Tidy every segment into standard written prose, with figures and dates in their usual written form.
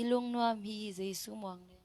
ilung nuam hi Jesu muang le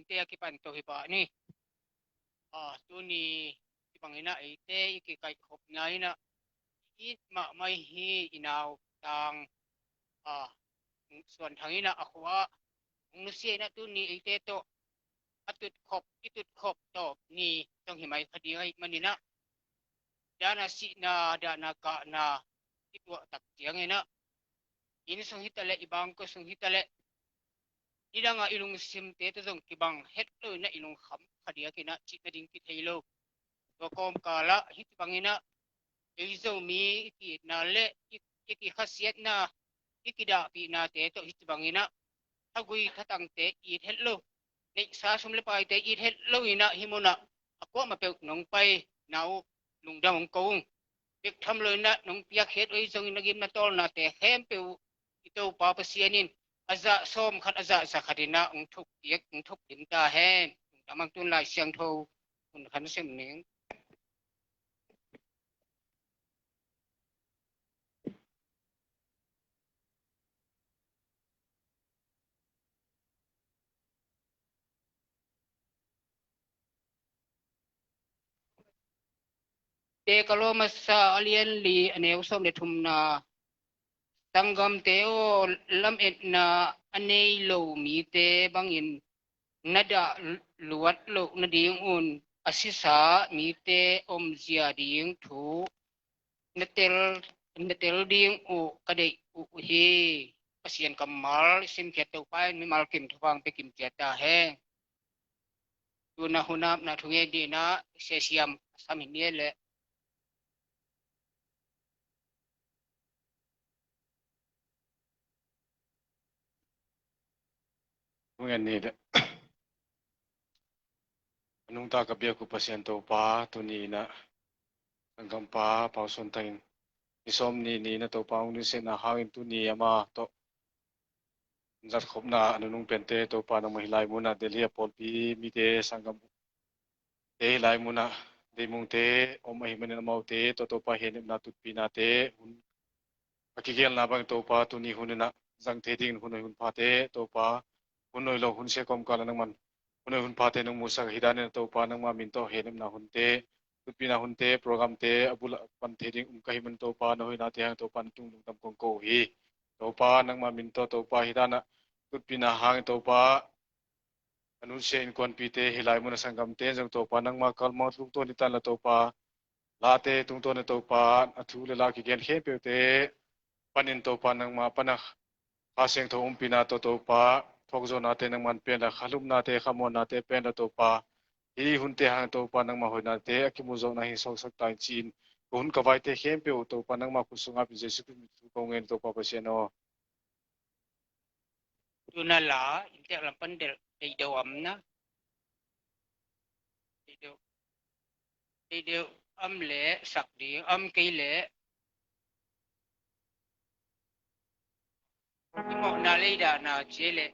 te akipan to hipa ni tu ni ipangina ite ikikai khop na ina it ma mai hi inaw tangส่วนทางนี้นะอควานุเสียนะตุนี่เตโตitut khop to ni tong himai khadi ai manina dana si na dana ka na itu tak tiang ina ini sung hitale ibang ko sung hitale ida nga ilung sim te to jong kibang het lo na ilung kham khadi akina chi na ding ki thailo to kom kala hit bangina eizo mi ki na le ki khasiat na ikida pi na te to hit bangina agui khatang te I hello nei sa sum le pai te I hello ina himuna akwa ma pe nong pai nau lungdam ong kong pek tham lo na nong pia khet oi jong ina gim na tol na te hem pe ito pa pasianin aza som khat aza sa khadina ong thuk yek ong thuk dim ta hen tamang tun lai siang tho kun khan sem ning te kalo masa alien li aneu som le thum na tanggam te o lam et na anei lo mi te bangin nada luat lo na ding un asisa mi te om zia ding thu natel ding u kadai u he pasien kamal sim khet to pai mi mal kim thwang pe kim tia ta he tu na hunap na thunge di na sesiam samin ne le Ngungan ni da anung ta kabia ku pasien to pa tu ni na tanggam pa pauson tain isom ni na to pa ung ni se na hangin tu ni ama to zat khop na anung pente to pa na mahilai muna delia polpi mi te sangam te lai muna de mung te om ahi manin mau te to pa hen na tut pi na te hun akigel na bang to pa tu ni hunina jang te ding hun pa te to pa hunoi lo hun se kom kala nang man hunoi hun pa te nang musa hidane to pa nang ma min to henem na hun te tupi na hun te program te abula pan te ding kahi man to pa na hoi na te hang to pan tung tung tam kong ko hi to pa nang ma min to pa hidana tupi na hang to pa anun se in kon pi te hilai mun sangam te jang to pa nang ma kal ma tung to ni tan la to pa la te tung to ne to pa athu le la ki gen khe pe te panin to pa nang ma pana aseng tho pina to pa phokzo na te nang man pe na khalum na te khamon na te pe na to pa hi hun te hang to pa nang ma hoi na te akimu zo na hi sok sak tai chin hun ka vai te khem pe to pa nang ma kusunga pi jesu ki ko ngen to pa pa se no tu na la inte lam pan del dei do am na dei do am le sak di am kai le mo na le da na che le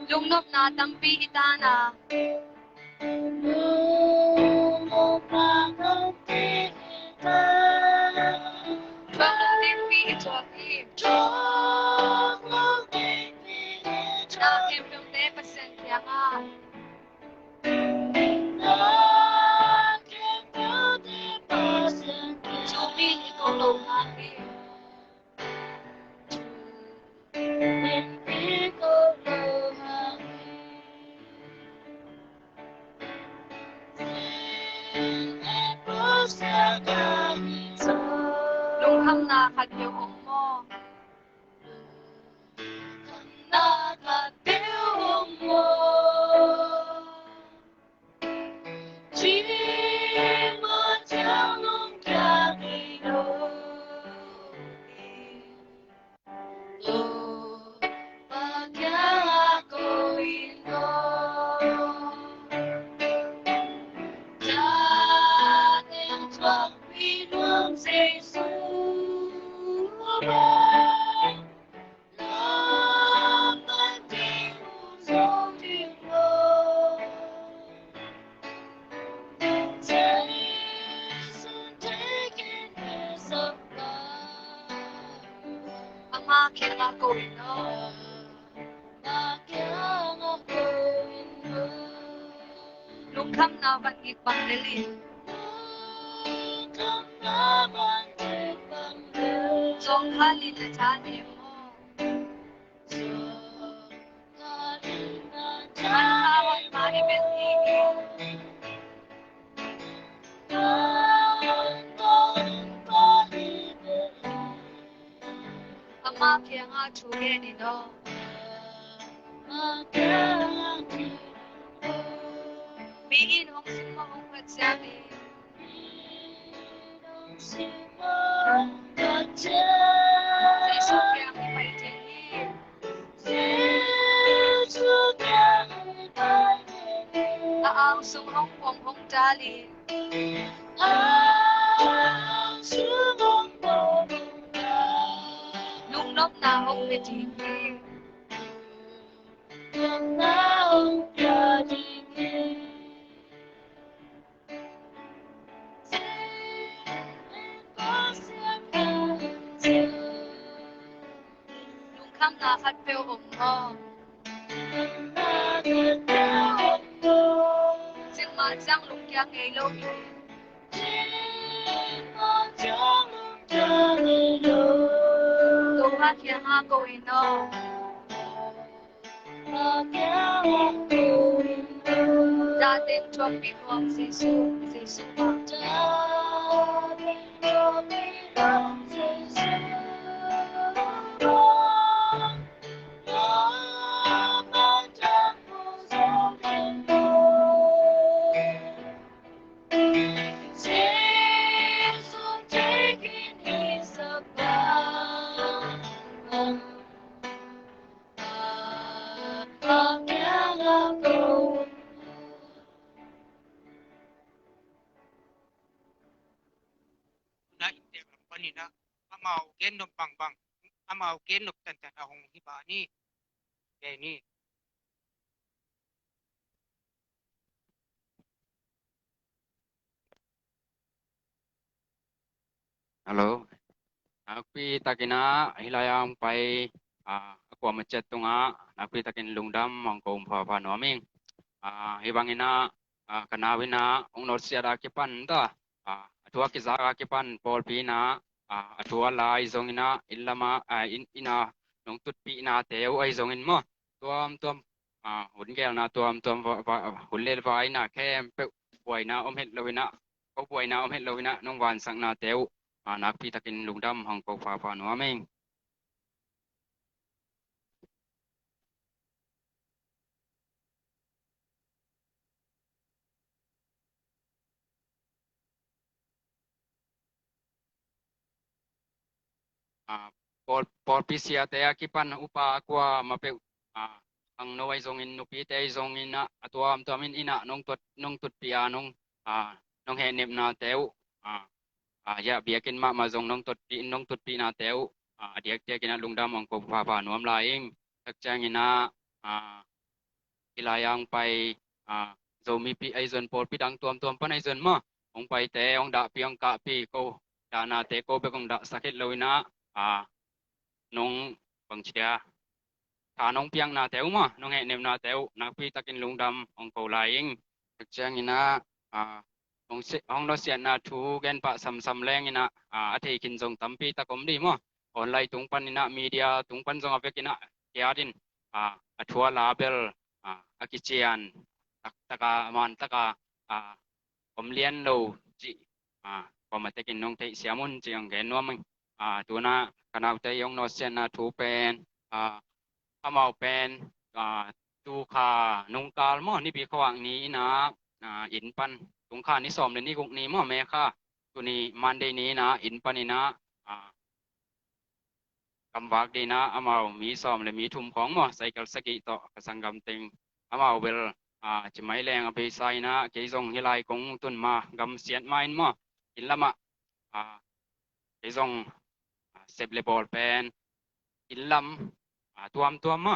Lungnop na tampi itana. Bang timpi itoakim. Na kimlum te pasensya nga. Subi ikaw lang akin. Lungham na kagyong mo. งคำนาบันอีกบังเดลีจงพาลินชาเนโมมันพาวันมาให้เป็นที่อามาเพียงอาชูเกนิโนมีอินหงสิมหงพัชยามีใจสุขยังไม่ไปเจนีอาสุงหงปงหงจาลีลุงนบนาหงเวทีลุงคำนาคัดเปลวอมหอจึงมาจังลุงยังไงโลกีตัวพาเคียงหาโกอินโนจาเต็นชวงปีพวงเซซูมาna inte panina amau ken no bang bang amau ken no tan tan ahong hiba ni ke ni Halo, aku takina hilayang pai aku macet tunga aku takin lungdam mangko umpa noming hibangina kanawina unor siara kipan ta atua kizara kipan polpina atua la izongina illama ina nongtut pi na teu ai zongin mo tuam hundgel na tuam hullel vai na kem pe puaina omhet lovina ko puaina omhet lovina nong wan sang na teu nak pi takin lungdam hang ko fa no ameng por pisia te akipan upa aqua mape ang noai zongin nupi te zongin na atuam tuamin ina nong tut pia nong he nep na teu ya biakin ma zong nong tut pi na teu adiak te kina lungdam ang ko fa nuam laing takchang ina ilayang pai zomi pi ai zon por pi dang tuam pan ai zon ma ong pai te ong da pi ong ka pi ko dana te ko be kong da sakit loina nong bangchia nong piang na teu ma nong he nem na teu na pi takin lungdam ong ko laing takchang ina ong lo sian na thu gen pa sam leng ina athe kin jong tampi takom di mo online tungpan ina media tungpan jong avek ina kiadin athua label akichian taka man taka omlian lo ji komatekin nong te siamun chiang gen nomang tuna kanau te yong no sian na thu pen amau pen tu kha nong kal mo ni bi khawang ni na in pan tung kha ni som le ni guk ni mo me kha tu ni monday ni na in pan ina kamwak di na amau mi som le mi thum khong mo cycle saki to kasangam ting amau bel chimai leng ape sai na ke jong hilai kong tun ma gam siat main mo in lama ke jong sep le ball pen in lam tuam mo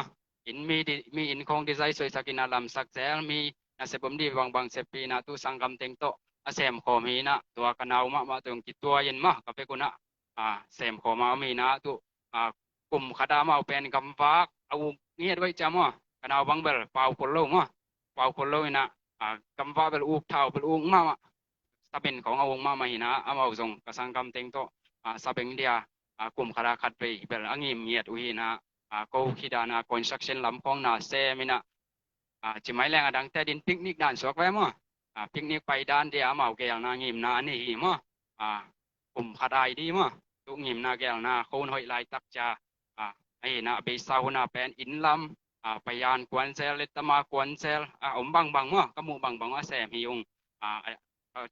in mi in kong design soi sakina lam sak sel mi na sepom di bang sepi na tu sangam ting to asem khom hi na tua kanau ma tung kitua yen ma kape kuna sem khoma mi na tu kum khada mau pen kam vak au ngiet wai chamo kanau bang bel pau polo mo ina กำว่าเปลูกเท่าเปลูกมาสเป็นของเอามามาหินะเอามาส่งกระสังกำเต็งโตสเป็นเดียกลุ่มคาราคัดไปเปลอังยิมเมียดอุหินะก็คิดานะคอนสตรักชั่นลำของนาเซมินะจิไม่แรงดังแต่ดินปิกนิกด้านสวกไว้มั้งปิกนิกไปด้านเดียมาเอาแกงนางิมนานี่หิมั้งกลุ่มขัดไอดีมั้งตุงิมนาแกงนาโคนหอยลายตักจ่าไอ้นะเบสาวนาเป็นอินลำพยานกวนเซลเลตมากวนเซลบังมั้งกมูบังว่าแสบหิยง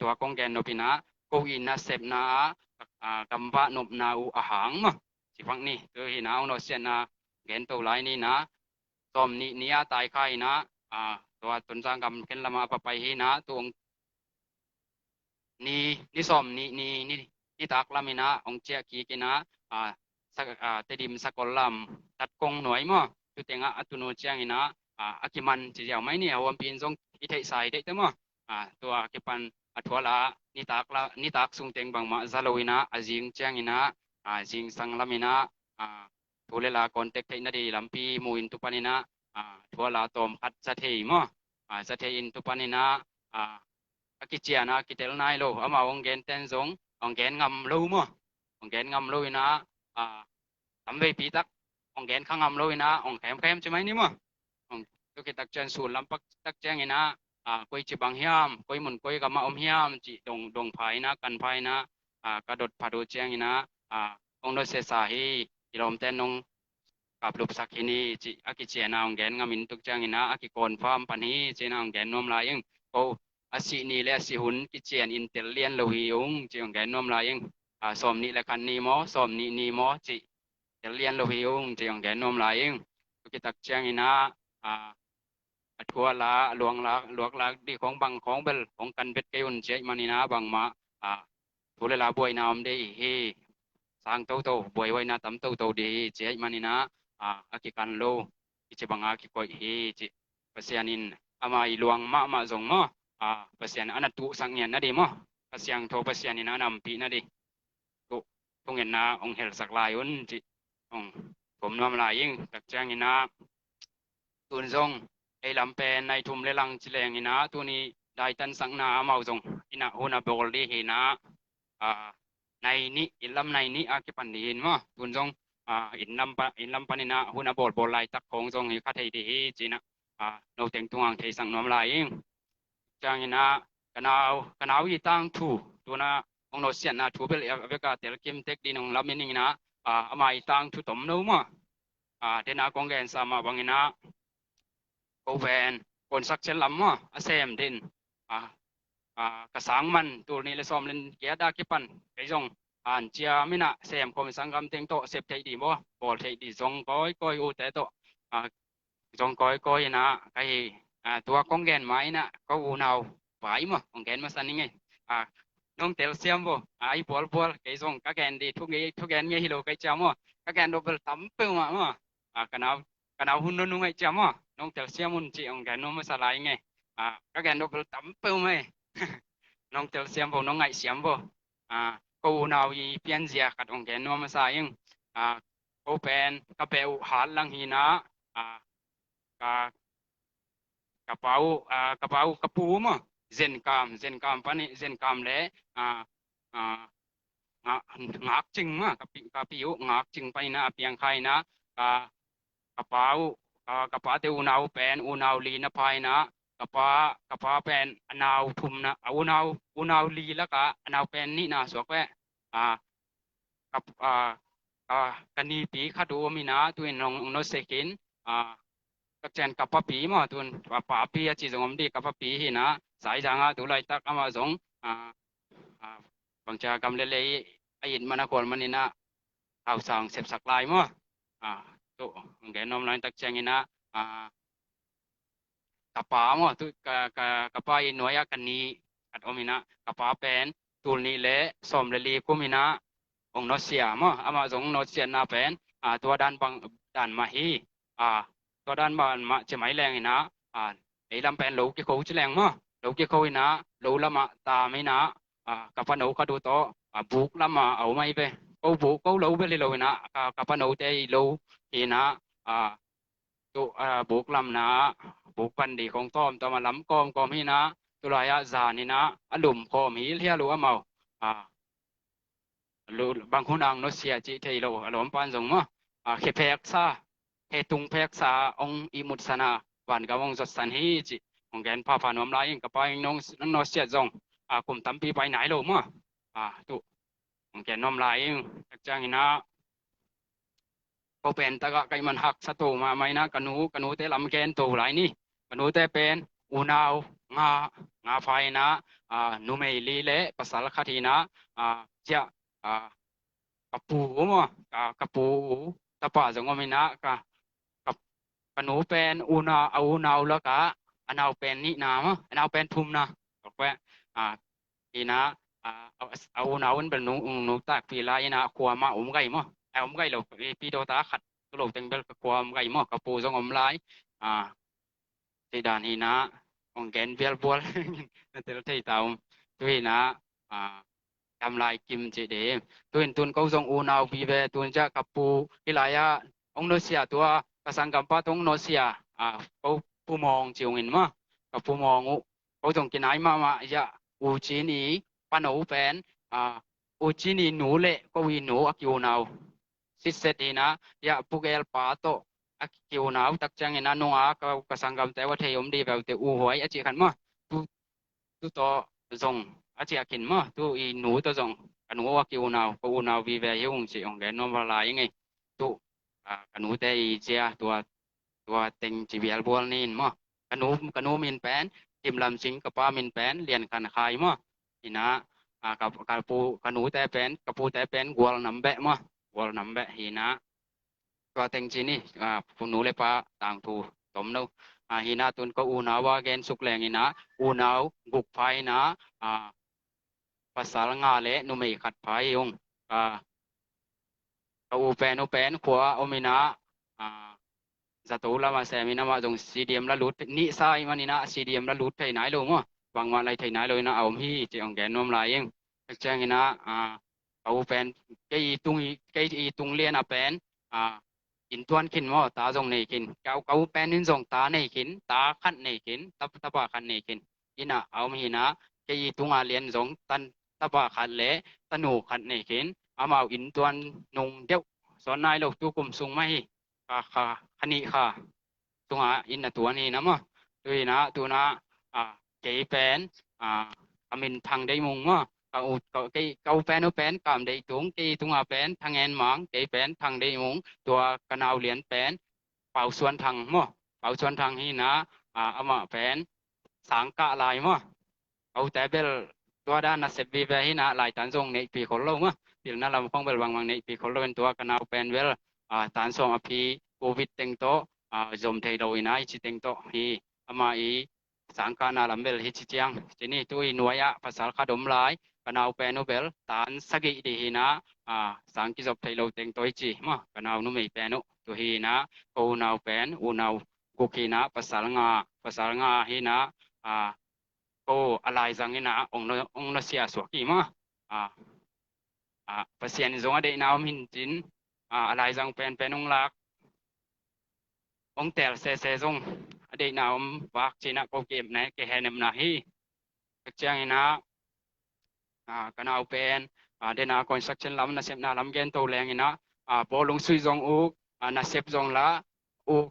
ตัวกองแกนโนปินะกูอินนะเสพนะกำว่านุบนาอูอาหางมั้งสิฟังนี่ตัวหินะอุนเสียนะเกนตัวไรนี่นะตอมนี่เนียตายไข่นะตัวตุนสังกำเข็นละมาไปหินะตัวนี่สอมนี่ตักละมินะองเจียกีกินะเตดิมสกอลลัมตัดกงหน่วยมั้งจุดเต็งตุโนเจียงนะอากิมันจะเอาไหมเนี่ยวันปีนทรงอิเทใส่ได้ตั้งมั้งตัวอากิปันทัวละนี่ตักสุงเต็งบางมาซาโลวินะจิงเจียงนะจิงสังละมินะทุเลลาคอนเทกต์นะดีลำปีมูอินตุปานินะทัวละตอมคัดจะเทียมั้งจะเทียอินตุปานินะอากิเจียนะกิเตลนายโลอามาองเกนเตนซงองเกนงำลูมั้งองเกนงำลูนะทำไปปีตักองเกนข้างงำลูนะองแคมใช่ไหมนี่มั้งองตุกิตักเจนสูนลำปักตักเจงนะคุยจีบางเฮียมคุยมุนคุยกับมาอมเฮียมจีดงไผ่นะกันไผ่นะกระโดดผาดูเจียงนะองโดเสสาฮีที่ลมเต้นนงกับลูกสักที่นี่จีอากิเจียนะองแกนงามินตุกเจียงนะอากิโกนฟาร์มปันฮีจีนะองแกนนวมลายยังโออาศินี่และสิหุนกิเจียนอินเตเลียนโลหิยงจีองแกนนวมลายยังสมนี่และคันนี่มอสมนี่มอจีเตเลียนโลหิยงจีองแกนนวมลายยังตุกิตักเจียงนะทัวละหลวงละดีของบังของเบลของกันเบ็ดเกยุนเจมันนี่นะบังมาทุเลลาบวยน้ำดีเฮสร้างโตบวยไว้นะตั้มโตดีเจมันนี่นะอากิกันโลกิจบังอากิกอยเฮจิเปเสียนินอามาหลวงมาจงมอเปเสียนอนัตตุสังเงียนนะดีมอเปเสียงโทเปเสียนินะนำปีนะดีตุตรงเห็นนะองเฮลสักลายอุนจิองผมนำลายยิ่งตักแจ้งนี่นะตุนทรงไอ้ลำเป็นในทุ่มเลลังจิเลงนะตัวนี้ได้ตันสังนาเมาจงอินะหัวนาบอลดีเห็นนะในนี้อินลำในนี้อากิปันดีเห็นมั้งตุนจงอินลำปันนะหัวนาบอลไล่ตักของจงให้ข้าไทยดีจีนะโนเต็งตัวงไทยสังน้ำลายเองจังนะกันเอาอีตั้งทูตัวนะองโนเสียนนะทูเบลเวกาเตลกิมเทคดีนองลำมินินะอามาอีตั้งทูตมโนมั้งเดนากองแกนสามาบังนะโอเวนคนสักเชลลัมอ่ะเซมดินกระสังมันตัวนี้เลยซ้อมเล่นเกียร์ดากิปันไอ้จงเจียมินะเซมคอมสังกำเต็งโตเซฟไทยดีบ่บอลไทยดีจงก้อยอูแต่โตจงก้อยนะไอ้ตัวกองแกนไม้นะก็อูนาวไหวมั้งกองแกนมาสันนี่ไงน้องเตลเซียมบ่ไอ้บอลไอ้จงก็แกนดีทุกแกนเงี้ยฮิโลไอ้จามั้งก็แกนดับเบิลตั้มเปิ้ลมั้งกันเอาหุ่นนุ่งไอ้จามั้งน้องเตลเซียมุนจีองแกนน้องมาสลายไงก็แกนดับเบิลตั้มเปิ้ลไหมน้องเตลเซียมบ่น้องไอ้เสียมบ่กูนาวอีเปลี่ยนเสียกัดองแกนน้องมาสายยังกูเป็นกระเป๋าหาลังหินะกระเป๋ากระปูมั้งเซนกามปะนี่เซนกามเลยงักจริงมั้งกระปิวงักจริงไปนะเพียงใครนะกระเป๋าเตอูนาวเป็นอูนาวลีนะพายนะกระเป๋าเป็นอนาวทุ่มนะอูนาวลีแล้วก็อนาวเป็นนี่นะสวกแวะกับกันนีปีขัดดูมีนะตัวน้องโนเซกินก็เจนกับป้าปีมาตัวป้าปีจีจงอมดีกับป้าปีหินะสายจางตัวไล่ตักอามาจงบางจากำเลยไอ้ยินมันคนมันนี่นะเอาสั่งเสพสักลายมั้งตัวแกน้อมไล่ตักเจงนะกับป้ามั้งตัวกับป้าอินหน่วยกันนี้กัดอมินะกับป้าเป็นตัวนี้เละสมเลยกุมินะองโนเซียมั้งอามาจงโนเซียนาเป็นตัวด้านบางด้านมาฮีตัวด้านบานมาจะไม่แรงนะไอ้ลำเป็นลูกที่เขาจะแรงมั้งลูกที่เขานะลูกละมาตาไม่นะกับพนูก็ดูโตบุกละมาเอาไม่ไปเขาบุกเขาลูกไปเลยนะกับพนูเตลูที่นะ ตุบุกลำนะบุกปันดีของต้อมตัวมาล้ำกอมกอมฮีนะตุลายะจานี่นะอลุมพอมีเลียรู้ว่าเมารู้บางคนอ่างโนเสียจิเทโลอารมณ์ปันส่งมั้งเคเพกซาเฮตุงเพกซาองอิมุตสนาวันกับองจดสันฮีจิองแกนพาผ่านวมลายกับไปน้องโนเสียจงกลุ่มตั้มปีไปไหนโลมั้งตุองแกนน้อมลายจังนะเขาเป็นตะกะไกมันหักสตูมาไหมนะกันูเตลำแกนตัวไหลนี่กันูเตเป็นอูนาวงาไฟนะนูเมลีเละภาษาละคดีนะเจ้ากระปูมั้งกระปูตะปาจงอมินะกันูเป็นอูนาวแล้วกะอนาวเป็นนี่นามะอนาวเป็นทุมนะบอกว่าทีนะเอาอูนาวเป็นนูตากปีลายนะขวามาไก่มั้งom gai lo pi do ta khat lo teng bel ko om gai mo ka pu jong om lai ti dan hi na ong gen bel bol tel thei taw tui na tam lai kim che de tuin tun ko jong u naw bi ve tun ja ka pu hilaya ong no sia tua ka sang kam pa tong no sia ko pu mong chiu ngin ma ka pu mong u ko jong kinai ma ya u chi ni pa no pen u chi ni nu le ko wi nu akyu naw sissetina ya pugel pato akiunau takchang ina nunga ka kasangam te wa theyom di veute u hoi achi khan ma tu to zong achi akin ma tu I nu to zong kanu wa kiunau ko unau vi ve yung chi ong gen no la yin ngai tu kanu te I chia tua teng chi bial bol nin ma kanu min pen kim lam sing ka pa min pen lian khan khai ma ina ka pu kanu te pen ka pu te pen gwal nam be ma wal nambe hina ko teng chini punu le pa tang thu tom no hina tun ko unawa gen sukleng ina unaw guk phai na pasal nga le nu mei khat phai yung ka u pen khwa omina zato lama semina ma jong cdm la lut ni sai manina cdm la lut thai nai lo mo wang ma lai thai nai lo na aum hi che ong gen nom lai yeng chang ina au pen cái tung liên pen in tuan kin mo ta jong nei kin kau pen in jong ta nei kin ta khat nei kin ta pa khat nei kin ina au mi na cái tung liên jong tan ta pa khat le tanu khat nei kin amau in tuan nung deu son nai lo tu kum sung mai khani kha tunga in na tuan ni na mo tui na tu na cái pen amin thang dei mung mo câu pen cảm đầy tung cái tung pen thằng en mong cái pen thằng đầy mung tua canal liền pen bảo xuân thằng mo bảo xuân thằng hi na ama pen sáng cả lại mo au té bel tua đan na sep vi ve hi na lại tan song nei pi khol lo mo til na lam phong bel wang nei pi khol lo tua canal pen bel tan song api covid teng to zom thei do ina chi teng to hi ama I sáng cả na lam bel hi chi chiang chini tui nuaya pasal kha dom lai kanau pen bel tan sagi di hina sang ki jop thailo teng toi chi ma kanau nu mei pen tu hina ko nau pen u nau ku kina pasal nga hina ko alai jang ina ong no sia so ki ma pasien zong ade nau min tin alai jang pen ong lak ong tel se zong ade nau wak china ko kem nai ke henem na hi chang ina kanau pen dena construction lam na sep na lam gen to leng ina bolung sui jong u na sep jong la u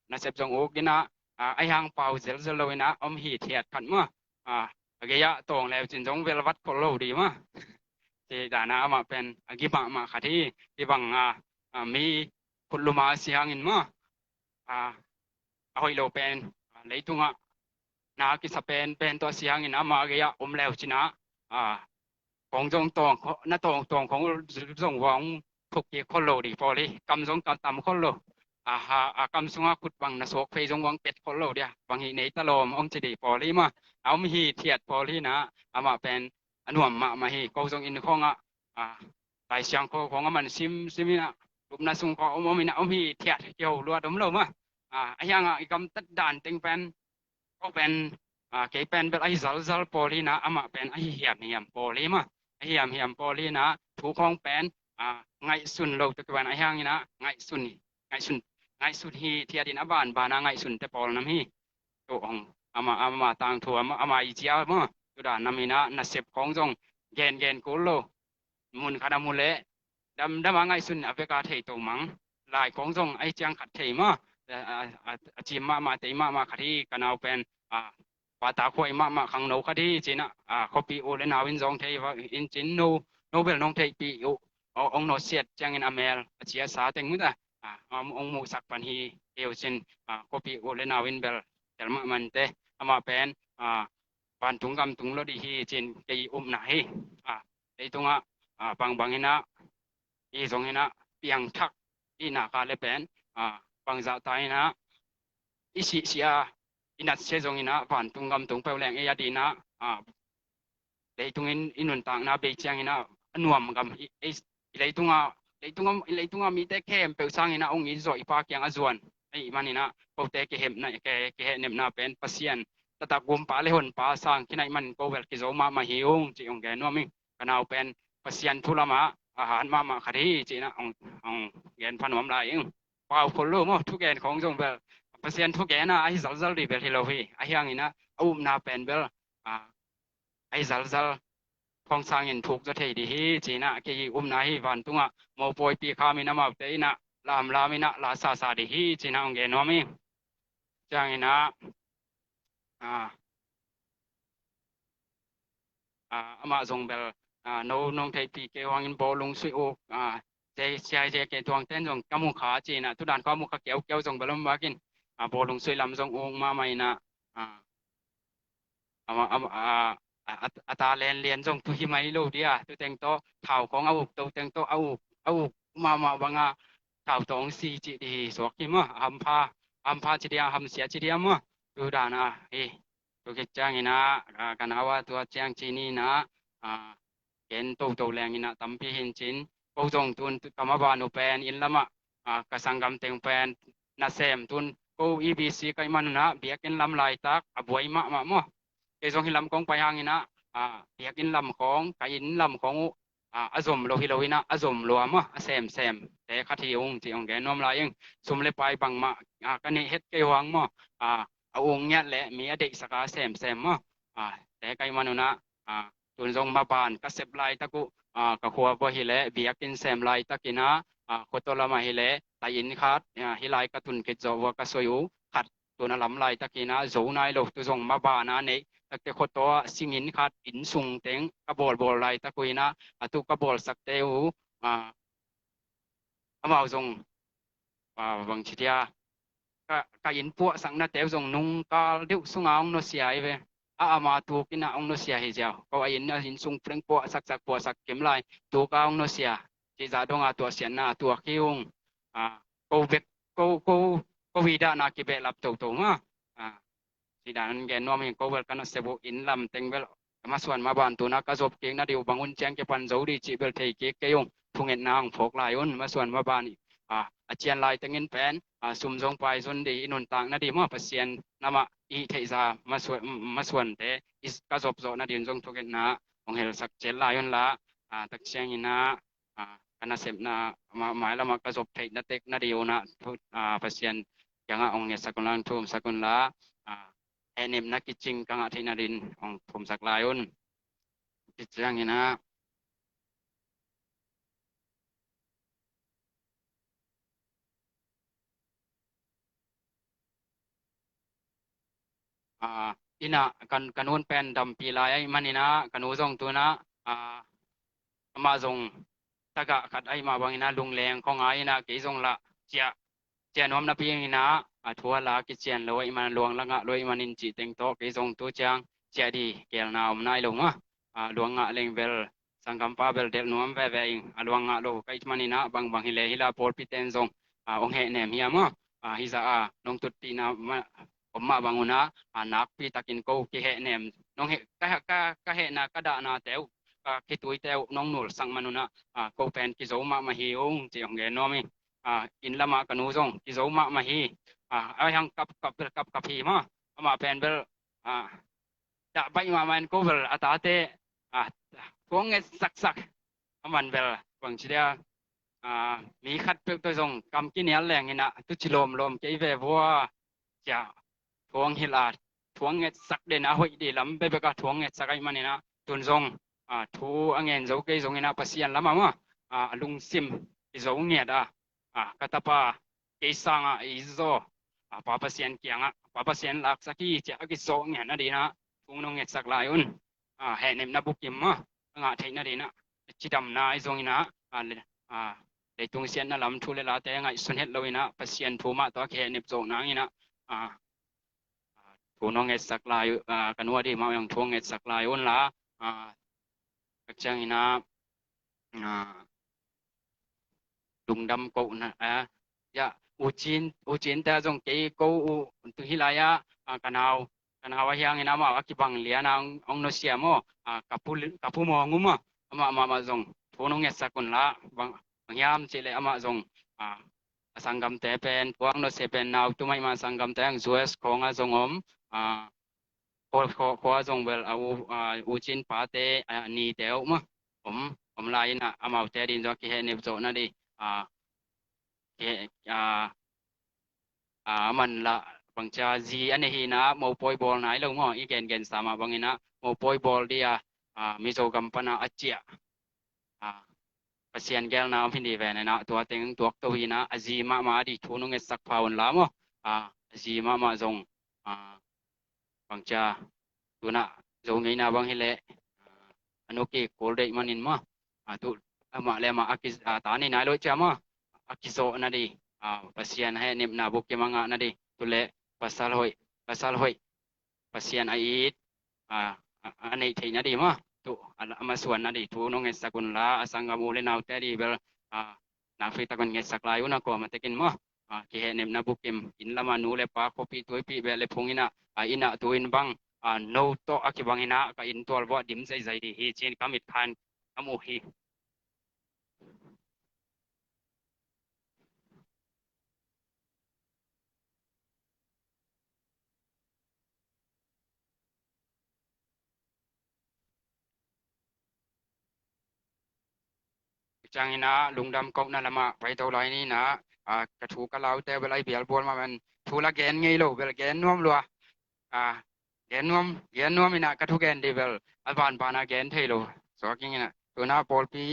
na sep jong u gina ai hang pau zel zel lo ina hi thiat khan ma ge ya tong le chin jong vel wat ko lo di ma te dana ma pen agi ma khathi ti bang mi khuluma siang in ma hoi lo pen leitunga na ki sa pen to siang in ama ge ya leo chinaของจงตองน้าตองของจงหวังทุกที่คนโลดีพอเลยกำจงกำตำคนโลกำจงขุดบังนะโศกเพยจงหวังเป็ดคนโลเดียบางทีในตะลมองจะดีพอเลยมาเอามีเทียดพอเลยนะเอามาเป็นอนุมาให้ก็จงอินของหลายเสียงของมันซิมนะรูปน่าสงของมันเอามีเทียดเกี่ยวรัวดมโลมาไอ้ยังอีกำตัดด่านติงเป็นก็เป็นเกี่ยเป็นแบบไอ้ซัลพอเลยนะเอามาเป็นไอ้เหี่ยมพอเลยมาเหี่ยมพอลีนะถูกของเป็นไงสุนเราตะวันไอ้ห้างนี่นะไงสุน ngay sud hi thiadin aban bana ngay sun te pol nam hi to ong ama tang thu ama ijia mo tu da namina na sep kong jong gen ko lo mun khada mule đam ngay sun aveka thei to mang lai kong jong ai chang khat thei ma chi ma te ma khari kanau pen pa ta khoi ma khang no khadi china copy o le nawin jong thei wa in chin no nobel nong thei pi ông nó siết chang in amel chia sa teng mu da ông mu sak pan hi eu chin copy o le nawin bel tel ma man te ama pen pan tung gam tung lo di hi chin kei na hi ei tunga bang hina i zong hina piang thak i na ka le pen bang za ta hina i sia inat se zong hina pan tung gam tung pe leng e ya di na lei tung in inun tang na be chang hina anuam gam e lei tunga mi te kem pe sang hina ong i zo i pa kyang azuan ei manina ko te ke hem na ke he nem na pen pasian tata gum pa le hon pa sang kinai man ko wel ki zo ma hiung chi ong ge no mi kanau pen pasian thulama han ma khari chi na ong gen phanom lai ing pau phol lo mo thu gen khong jong bel pasian thu gen na ai zal ri bel hilohi ai hang ina na pen bel ai zal phong sang in thuk cho thei di hi chi na ke na hi van tunga mo poi pi kha mi na ma te na lam ina la sa di hi chi na ong ge no mi chang ina ama zong bel no nong thei pi ke wang in bo lung sui o je ke tuang ten jong kamu kha chi na tu dan kamu kha keu jong belum bakin bo lung sui lam jong ong ma mai na ata len jong tu hi mai lo dia tu teng to thao kong au to teng to au ma banga thao tong si chi di so ki ma am pha chi dia ham sia chi dia ma tu dan tu ke chang ina kanawa tu chang chi ni na ken to leng ina tampi hin chin ko jong tun kama ba no pen in lama ka sangam teng pen na sem tun ko ebc kai man na biak in lam lai tak aboi ma mo ke jong hilam kong pai hang ina biak in lam kong kai in lam kong azom lo hiloina azom lo ama sem te khathi ong chi ong ge nom lai ing sum le pai bang ma kani het ke wang mo ong nya le mi ade saka sem mo te kai manuna tun jong ma ban ka sep lai taku ka khwa bo hi le biakin sem lai takina khotola ma hi le ta in khat hi lai ka tun ke zo wa ka soyu khat tun lam lai takina zo nai lo tu jong ma ba na ne takte khoto singin khat in sung teng ka bol lai takuina atu ka bol sak te u amao jong bang chitia ka in pu sang na te jong nung ka deu sungaung no siai ve ama tu kina ong no sia hi jao ko ai na hin sung preng po sak kem lai tu ka ong no sia ji za dong tu sian na tu kiung ko vek ko vida na ki be lap to ma si dan gen no mi ko wel kana sebo in lam teng bel ma suan ma ban tu na ka zop keng na diu bangun chang ke pan zo di chi bel thei ke yong thungen nang phok lai un ma suan ma ban chian lai tengin pen sum jong pai zon di inun tang na di ma pasien nama i thei za ma suan te is ka zop zo na din jong thoken na ong hel sak chel lai un la tak chiang ina kana sep na mai la ma ka zop thei na tek na diu na pasien yang ong ne sakon lang thum sakon la enem na kiching kanga thei na din ong thum sak lai un chiang ina ina kanun pen dam pi lai manina kanu jong tu na ama jong taga khat ai ma bangina lungleng khong ai na ke jong la chia nom na pi ina thua la ki chen loi man luang langa loi manin chi teng to ke jong tu chang chia di kel na om nai lo ma luang nga leng bel sangam pa bel del nuam ve ve ing luang nga lo kai manina bang hi le hila por pi ten jong ong he nem hi ma hi za nong tut ti na ma banguna anak pi takin ko ki he nem nong he ka he na ka da na teu ki tui teu nong nul sang manuna ko pen ki zo ma hi ong chi ong ge no mi in lama kanu jong ki zo ma hi ai hang kap hi ma ama pen bel da bai ma man ko bel ata te ko nge sak aman bel bang chi dia มีขัดเปตัวทรงกำกินเนียแรงนี่นะตุจิลมเกยเวบัวจะทวงฮิลาทวงเงสักเดนอาหอยดีลำเบเบกะทวงเงสักไอมันนี่นะตุนทรงทูอังเงินโจเกยทรงนี่นะปัสยันลำมาลุงซิมอิโจเงียดกตาปาเกยสังอิโจปาปัสยันเกียงปาปัสยันลักสักที่จะกิโจเงียนะดีนะทวงนงเงสักลายุนเห็นเนมนับุกิมงาเทนนะดีนะจิดำนาอิโจนี่นะในตรงเสียนนั่นลำทุเรลาแต่ไงสุนเฮตเราอินะปัสยันทูมาตัวแค่เนบโจนังอินะทูน้องเงสักลายกันว่าดีมาอย่างทวงเงสักลายุนละกัจจังอินะลุงดำกูนะยะอุจินแต่จงเกยกูตุฮิลายะกันเอาว่าอย่างอินะมาว่ากิบังเลียนะองโนเซียโมกับผู้มองุมมาจงทูน้องเงสักคนละบางยามจิเลอามาจงสังกัมเตเป็นพวกโนเซเป็นนาวตุไม่มาสังกัมเตงจูเอสของจงขอจงเวลเอาอุจินปาเตนี่เดียวมั้งผมลายนะอามาเตดินจอกิเฮนิบโจนั่นดิมันละบางจาจีอันนี้นะโมปอยบอลไหนเรามั้งอีเกนสามบางนะโมปอยบอลเดียมิโซกัมปนาอัจเจียปัสยันแกลนาพินดีเวนะตัวเต็งตัวตัวหินะอาจีมาดีทุนงเงสักพาวนลามอาจีมาจงบางจาตัวน่ะจงไงนะบางเฮเลอนุกีโกลเดมันินตัวมาเลมาอากิตานี่นายโลจาอากิโซนาดีปัสยันให้เนมนาบุกยมังนาดีตัวเล่ปัสสาวะปัสยันไอดอันนี้ที่นาดีtu ama suan nadi tu no ngesak kun la asanga mule nau tadi bel na frita kun ngesak layu na ko matekin mo ki he nem na bukim in lama nu le pa kopi tu pi bele phungina ina tu in bang no to akibang ina ka in tol bo dim sai zai di hi chen kamit khan amu hiจังนะลุงดำกบนั่นละมาไปตัวไรนี่นะกระถูกกระเลาแต่เวลาเบียร์บอลมามันถูละแกนไงลูกเวลาแกนน่วมลัวแกนน่วมนี่นะกระถูกแกนดีเวลอัลบานปานาแกนเทโลสวัสดีนะตัวน่าปอลปี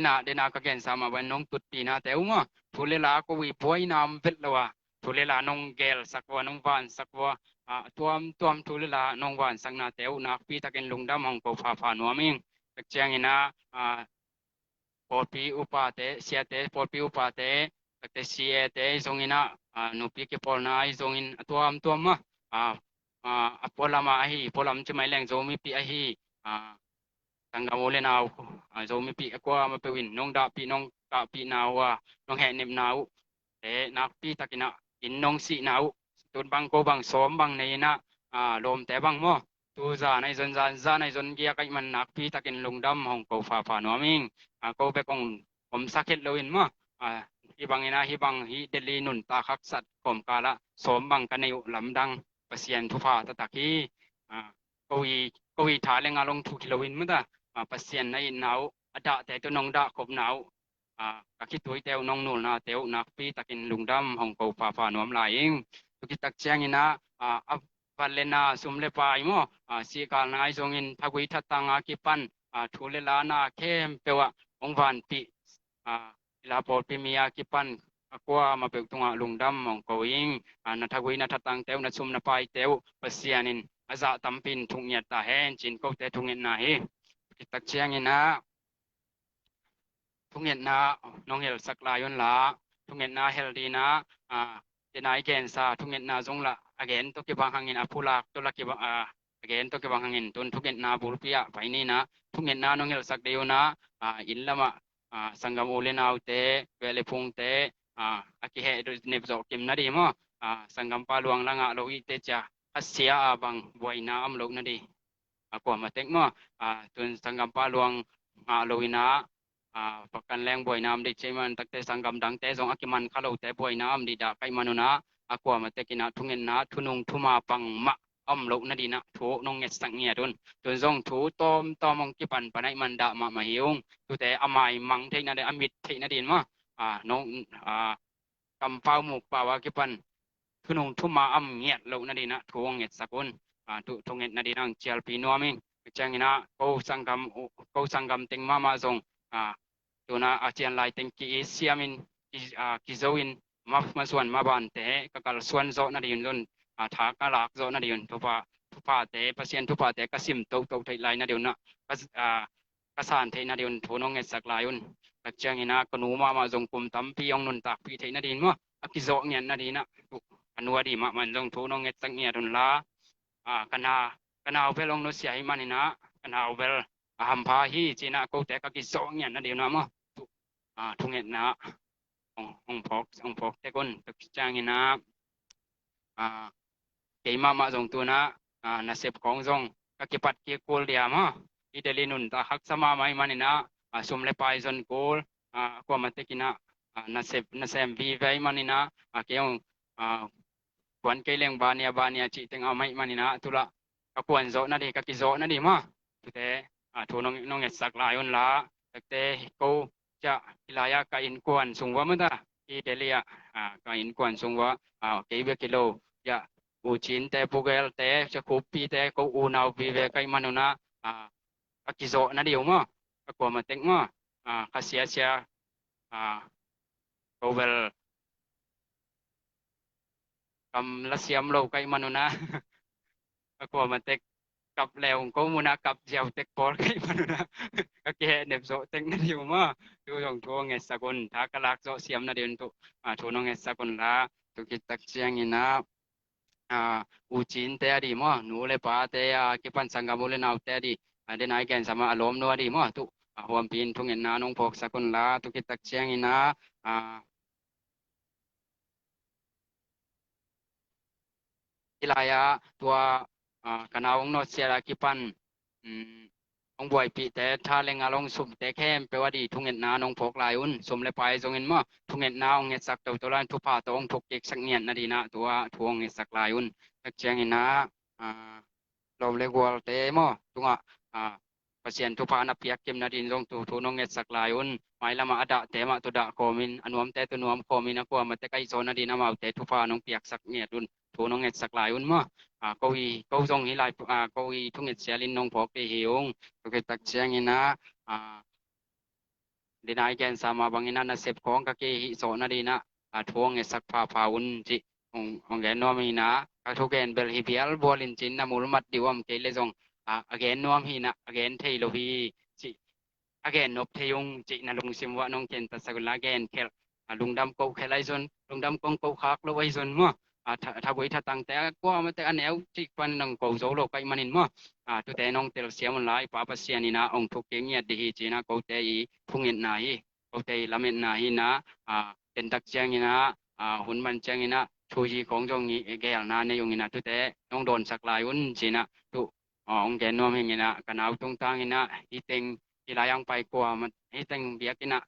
นะเดน่าก็แกนสามาวันน้องตุดปีนะแต่ว่าทุเลลาก็วิปวยน้ำเวทละวะทุเลลาน้องเกลสักว่าน้องวานสักว่าตัวมทุเลลาน้องวานสักนาแต่ว่านักปีตะเกนลุงดำของกูฟ้านัวมิงจังนะปอปีอุปาเตเสียเตปอปีอุปาเตตักเตเสียเตทรงอินะนุปีเกปอลนาทรงอินตัวมปอลามาฮีปอลามจะไม่แรงโจมีปีฮีสังกัมเลนาวโจมีปีกว่ามาเปวินน้องดาปีน้องกาปีนาวน้องแห่เนมนาวเตนักปีตะกินะอินน้องสีนาวตุนบังโกบังสมบังในนะลมแต่บังมั่วtu za này dân kia cái mình nạp phi ta kinh lùng đâm hồng cầu phà nó mình cầu bé cùng sakit lawin mo hibang ina hibang hi deli nun ta khak sat kom kala som bang kanayu lamdang pasien thu pha ta taki kowi tha le ngalong thu kilowin mo ta pasien nai nau ada te to nong da khop nau ka ki tuai teu nong nul na teu nak pi takin lung dam hong cầu phà nom lai ing tu ki tak chiang ina Palena sumle pai mo si kal nai zongin thagui thatanga ki pan thule la na kem pewa ongwan pi la por pi mia ki pan akwa ma pe tunga lungdam mong koing na thagui na thatang teu na sum na pai teu pasianin aza tampin thungnya ta hen chin ko te thungin na hi kitak chiang ina thungin na nongel sakla yon la thungin na healthy na denai gen sa thungin na zongla again to ke bang hangin apulak to laki again to ke bang hangin tun thugen na bulpia paini na thugen na nongel sak deu na illama sangam ule na ute vele phung te aki he nep zo kim na di mo sangam paluang langa lo ite cha asia bang boina am lo na di ako matek mo tun sangam paluang lo ina pakan leng boina am di cheman takte sangam dang te zong akiman khalo te boina am di da kai manuna ako matekina thungen na thunung thuma pang ma lo na di na thu nong nget sang ngia dun tu zong thu tom ong ki pan panai man da ma hiung tu te amai mang the na de amit the na din ma nong kam pau muk pa wa ki panคือนงทุ่มมาเงียดเรานั่นดีนะทวงเงียดสักุลทวงเงียดนั่นดีนังเจียลปีนัวมิงจังนะเขาสังกำเต็งมาส่งตัวน่ะอาเจียนไลเต็งกีเซียมินกีโซอินมาส่วนมาบานเตะก็ส่วนโซนั่นดีนถากกะลากโซนั่นดีนทุพาเตะเปอร์เซ็นต์ทุพาเตะก็ซิมโตไทยไลนั่นดีนนะก็สานเทนั่นดีนทวงเงียดสักลายุนจังนะก็หนูมาส่งกลุ่มตั้มพี่ยองนุนตักพี่เทนั่นดีนมั้งกิโซเงียดนั่นดีนะanua di mak man jong thu nong et sang nia dun la kana ovel ong no sia hi manina kana ovel hampa hi china ko te ka ki so nia na de na mo thung et na ong phok te kon tuk chang ina ke ma jong tu na na sep kong jong ka ki pat ki kol dia ma i deli nun ta hak sama mai manina sum le pai jon kol ko ma te kina na sem vi vai manina ke ong kwan cây leng bania chị tiếng ao mấy manina tula các kwan zo na đi các ki zo na đi ma tu te thu nong et sak lai on la te ko cha ilaya ka in kwan sungwa ma ta i delia ka in kwan sungwa ke be kilo ya u chin te pugel te cha kopi te ko u nau vi ve kai manuna các ki zo na đi ma các kwa ma teng ma ka sia ko vel cầm lá xiêm lâu cây manuna ako matek kap leong ko muna kap jaw tek por kay manuna kake nep so tek na diyo ma tu yong tu nge sakon ta kalak so siam na din tu tu no nge sakon la tu kitak siang ina uchin te adi mo nu le pa te kipan sangam ule naw te adi den ai ken sama alom no adi mo tu huam pin tu nge na nong pok sakon la tu kitak siang ina ilaya tua kanawong no siara kipan ong buai pi te tha lenga long sum te khem pe wadi thunget na nong phok lai un sum le pai jong in ma thunget na ong nget sak to lan thu pa to ong thuk kek sak ngian na di na tua thuong nget sak lai un tak chang ina lo le gwal te mo tunga pasien thu pa na piak kim na din jong tu thu nong nget sak lai un mai lama ada te ma tu da komin anuam te tu nuam komin ako ma te kai zo na di na ma te thu pa nong piak sak ngiat un thu nong nget sak lai un ma câu dòng hi lại câu y thu nghiệp xe linh nông phok để hiểu cái tắc chiang ina đi nai gen sama bang ina na sep kong ka ke hi so na di na thuong e sak pha un chi ong gen nom ina ka thu gen bel hi bial bolin chin na mul mat diwam ke le jong again nom hi na again thei lo hi chi again nop theyung chi na lung sim wa nong ken ta sagula gen kel lung dam ko khelai zon lung dam kong ko khak lo wai zon moถ้าบุยถ้าตั้งแต่ก็มันแต่อันแนวที่ปันนังกูโจโลกไอ้มันนินมั้งตัวแต่น้องเตลเสียมันหลายป้าปัสเซียนี่นะองค์ทุกเงี้ยดีจีนะกูแต่อีพุ่งเงินนายกูแต่ละเม็ดนายนะเป็นตักเชียงนี่นะหุ่นมันเชียงนี่นะชูจีของจงนี้แกลนาในยงนี่นะตัวแต่น้องโดนสักลายอุ่นจีนะตัวองค์แกนน้องนี่นะกันเอาตรงทางนี่นะอีเต็งอีลายังไปกลัวมันอีเต็งเบียกินนะ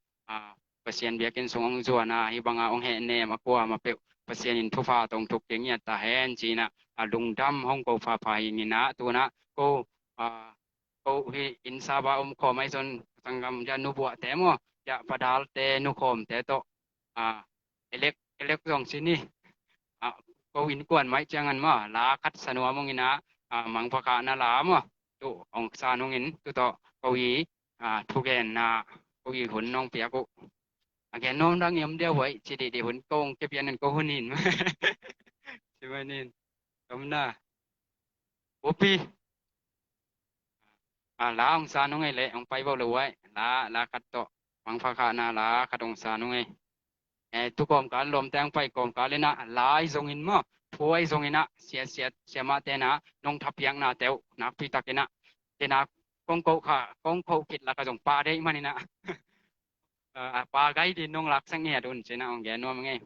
ปัสเซียนเบียกินสงองจวนนะอีบางองค์เห็นเนี่ยมากลัวมาเปลpasien in thufa tong thuk ke ngia ta hen china lung dam hong ko pha ni na tu na ko hi in saba ko mai son sangam ja nu bua te mo ja padal te nu khom te to elek jong sini ko in kwan mai changan ma la khat sanwa mong ina mang phaka na la mo tu ong sa nong in tu to ko yi thu gen na ko yi hun nong pia ko again no đang yếm đeo vậy chỉ để huấn công cái biến nên câu huấn nhìn chứ mà nên đúng na opi lá ông sa nó ngay lệ ông bay vào lúa ấy lá cắt to bằng pha khả na lá cắt ông sa nó ngay tu com cá lom tang bay com cá lên na lá dòng in mà thôi dòng in na xe mà tên na nông tháp yang na teo na phi ta cái na con câu kịch là cái dòng pa đấy mà nên na pa gai di nong lak sang nghe đun chỉ nào nghe nuông nghe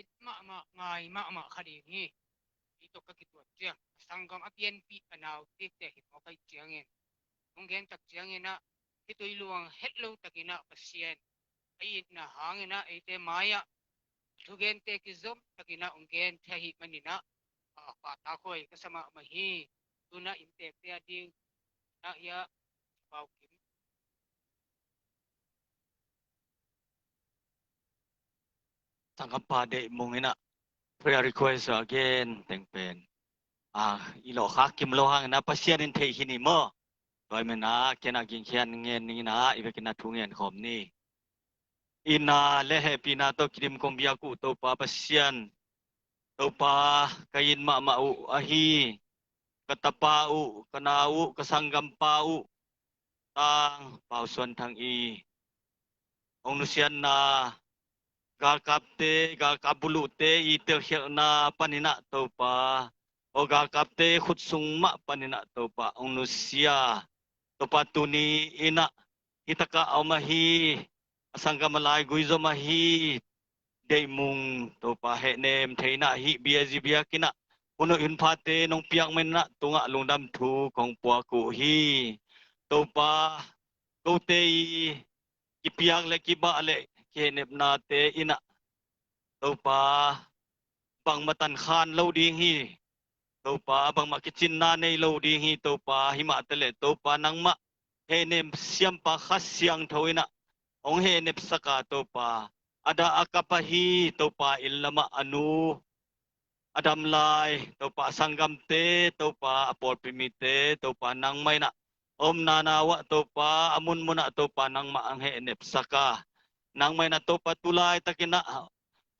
it ma ngai ma khadi ni ito ka kitwa chiang sanggam apien pi anaw tik te hip okay chiangin ungen tak chiangin na ito iluang hello takina pasien ay na hangina ite maya tugen te kizom takina ungen tahi manina patakoy kasama mahi tuna intek te ding na ya pau kim Sangkampa de mungina prayer request again tengpen. Ilo hakim lohang na pasien in te hini mo. Toy mena kena gingkian ngen ni na ibe kena tungen khom ni. Ina lehe pina to kirim kombiaku to pa pasien. To pa kain ma mau ahi. Katapau, kanau, kasanggampau. Tang pausuan tang i. Ong nusian na gal kapte gal kabulu te ite na panina to pa o gal kapte khutsung ma panina to pa ong nusia to pa tuni ina hitaka amahi asangga malai guizo mahi deimung to pa he nem theina hi biazi biakina uno inpate nong piang mena tunga lungdam thu kong puaku hi to pa ko te ipiang le kiba le kenep na te ina to pa bang matan khan lo ding hi to pa bang makichin na nei lo ding hi to pa hima tele to pa nang ma he nem siam pa khasyang thoina ong he nep saka to pa ada akapahi to pa illama anu adam lai to pa sanggam te to pa apol primite to pa nang mai na om nanawa to pa amun muna to pa nang ma ang he nep saka nang may na to pa tulay takina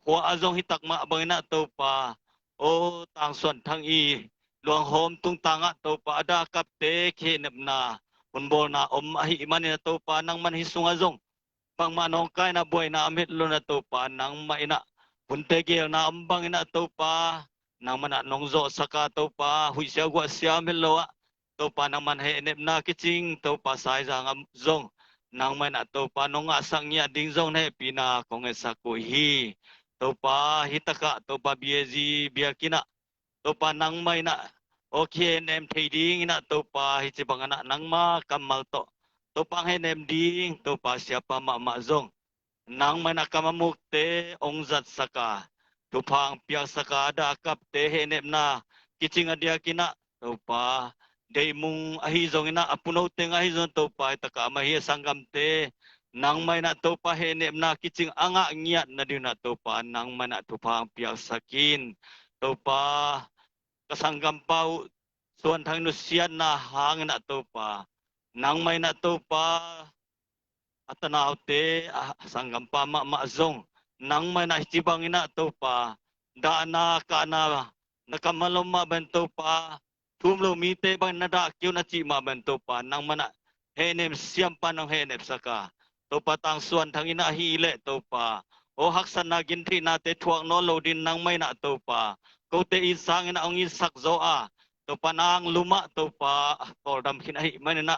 Hua azong hitak ma bangina to pa o tang suan thang i luang hom tung tanga to pa ada kap te khenep na unbol na ahi imani na to pa nang man hisung azong bang manong kai na boy na amit lo na to pa nang maina punte gel na ambang ina to pa nang mana nongzo saka to pa hui sia gwa sia melo to pa nang man he nep na kiching to pa sai jang zong nang mana to pa nong asang nya ding zong ne pina kong esaku hi to pa hitaka to pa biezi biakina to pa nang mai na okay nem thading ina to pa hichibang anak nang ma kamal to pa henem ding to pa siapa ma zong nang mai na kamamukte ongzat saka to pang piak saka da kap te henem na kiching adia kina to pa deimung ahi zong ina apuno teng ahi zong to pa taka mahi sanggam te nang mai na to pa henem na kiching anga ngiat na din na to pa nang mai na to pang piak sakin to pa kasanggam pau suan thang nu sian na hang na to pa nang mai na to pa atanaw te sanggam pa ma zong nang mai na hibang ina to pa da na ka na nakamalom ma bento pa tumlo mite bang nada kyu na chi ma bento pa nang mana henem siam pa nang henep saka to pa tang suan thang ina hi le to pa o haksan na ginthi na te thuang no lo din nang mai na to pa ko te isang ina ong isak zo a to pa nang luma to pa tordam kinahi manina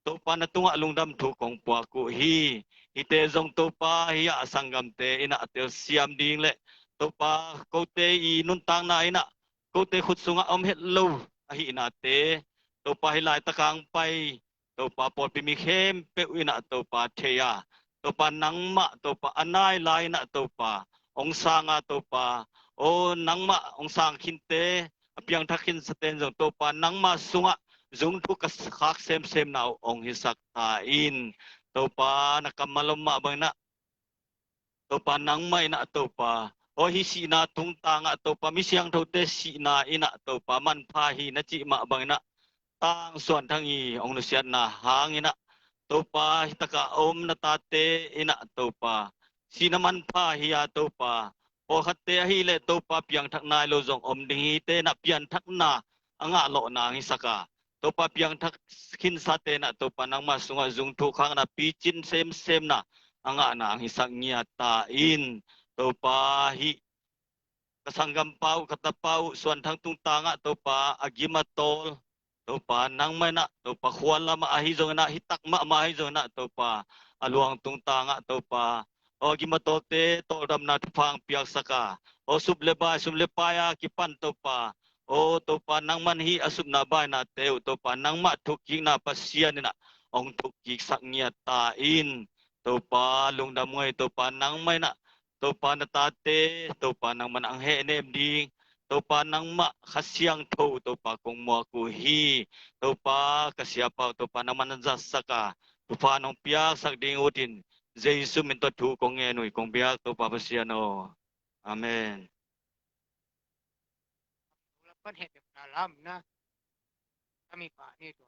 to pa na tunga lungdam thu kong pua ku hi ite zong to pa hiya sanggam te ina atel siam ding le to pa ko te I nun tang na ina ko te khut sunga om het lo ahi ina te to pa hilai takang pai to pa por pi mi khem pe ina to pa theya to pa nang ma to pa anai lai na to pa ong sanga to pa o nang ma ong sang khinte apiang thakin saten zong to pa nang ma sunga zung tu kas khak sem na ong hisak ta in to pa nakamalom ma bang na to pa nang mai na to pa o hi si na tung tanga to pa mi siang tho te si na ina to pa man pha hi na chi ma bang na tang suan thang I ong nu sian na hang ina to pa hitaka om na ta te ina to pa si na man pha hi ya to pa o hatte hi le to pa piang thak nai lo zong om ding hi te na pian thak na anga lo na hi saka to pa piang thak kin sa te na to pa nang ma sunga zung thu khang na pi chin sem na anga na hi sak nya ta in to pa hi kasanggam pau katapau suan thang tung tanga to pa agimatol to pa nang mai na to pa khwala ma ahi zong na hitak ma ahi zong na to pa aluang tung tanga to pa o agimatol te to dam na phang piak saka o suble pa ya kipan to pa o to pa nang man hi asub na ba na te to pa nang ma thuki na pasian na ong thuki sak nya ta in to pa lungdam ngoi to pa nang mai na to pa na tate to pa nang man ang he nem ding topa nang ma khasyang tho topa kong mo ku hi topa kasiapa topa naman saka topa nong piak sak ding utin Jesu minto thu kong enui kong biak topa pasiano amen wala pa rin alam na kami pa nito.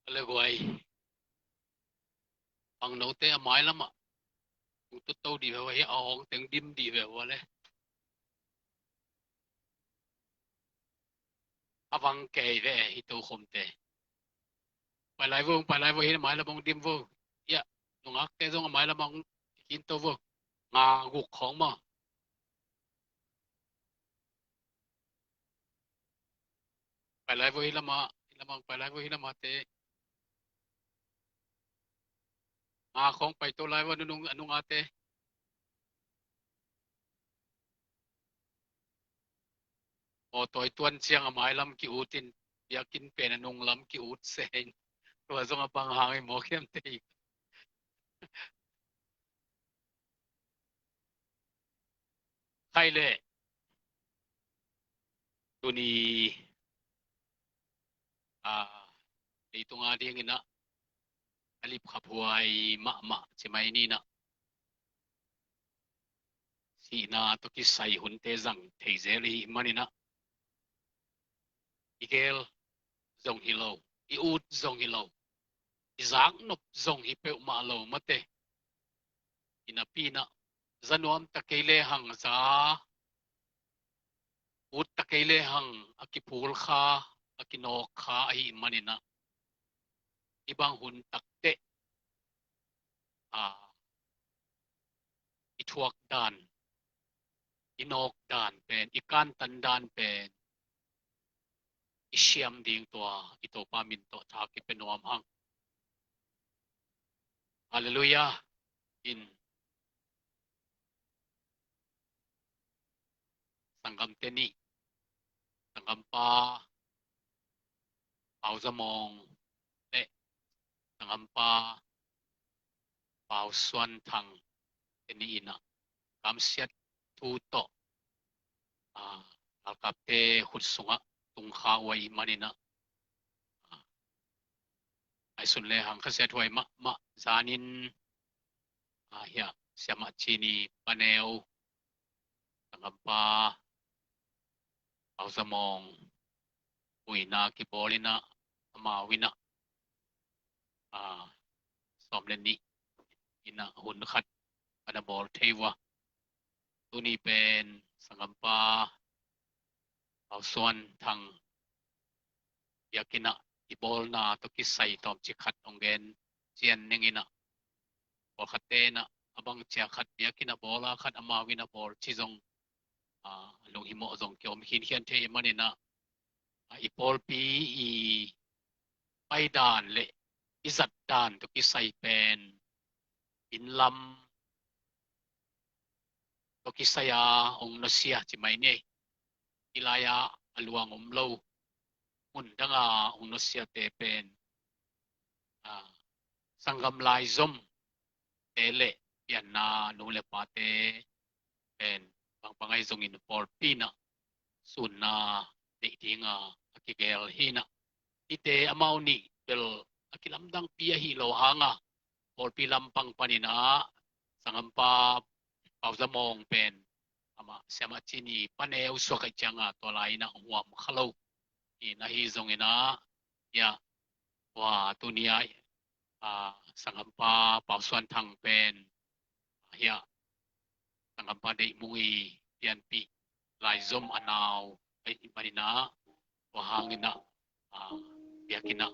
Ala guai. Ang no te amai lama. Tu tau di vewa hi aong teng dim di vewa le. Avang kei ve hito khom te. Pai lai vô hi mai la bong dim vô. Ya, nungak te zong mai la bong kinto vô. Nga guk khong ma. Pai lai vô hi lama pai lai vô hi lama te. Nga khong pai to lai vô nung ate. O toy tuan siang amai lam ki utin yakin pen nung lam ki ut sen. Tua zong apang hangi mo kem te. Khai le. Tuni itu nga ding ina alip khapuai ma chimai ni na si na to ki sai hun te zang thei zeli manina igel zong hilo I ut zong hilo izang nop zong hi pe ma lo mate ina pina zanuam takele hang za ut takele hang akipul kha akinok kha ai manina ibang hun takte ituak dan inok dan pen ikan tandan pen isiam ding tua ito pamin to thaki penuam hang hallelujah in sanggam teni sanggam pa pau zamong le sanggam pa pau suan thang teni ina kam siat tu to alkapte hutsunga tung kha wai manina ai sun le hang khaset wai ma zanin ya siama chini paneo sanggam pa pau zamong uina ki bolina ama wina somleni ina hun khat ada bol thewa tuni pen sangampa suan thang yakina ibol na to kisai tom chikhat ongen chian ningina bol khatena abang chia khat yakina bola khat ama wina bol chizong long himo zong kyom hin hian the manina ipol pi I paidan le izat dan to kisai pen inlam to kisaya ong nasia chimai ne ilaya aluang umlo undanga ong nasia te pen sanggam lai zom tele pian na nule pate pen pangai zong in por pina sunna de dinga akigel hina ite amau ni bel akilamdang pia hi lo hanga por pilam pang panina sangampa pauzamong pen ama sema chini paneu soka changa tolaina huam khalo ina hi zongina ya wa tunia sangampa pausuan thang pen ya sangampa de mui pian pi lai zom anau ai manina wa hangina yakina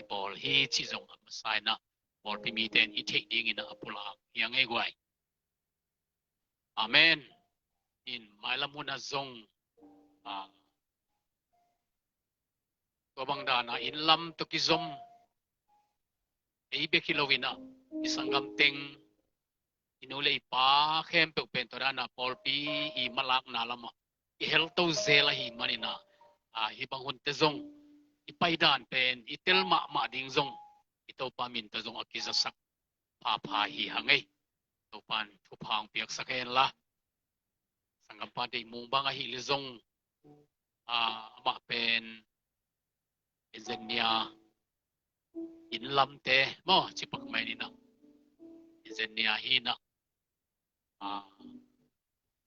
bol hi chi zong masaina bol pi mi ten I thei ding ina apula yang ai gwai amen in mailamuna zong to bang dana in lam to kizom ei be kilowina isanggam teng inulei pa khem pe pen to dana polpi I malak na lama I hel to zela hi manina hi bangun te zong I paidan pen I tel ma ding zong ito pamin te zong akiza sak pa hi hangai to pan thu phang piak sakhen la sanggam pa de mung banga hi le zong ma pen Izenia in lam te mo chipak mai ni na Izenia hina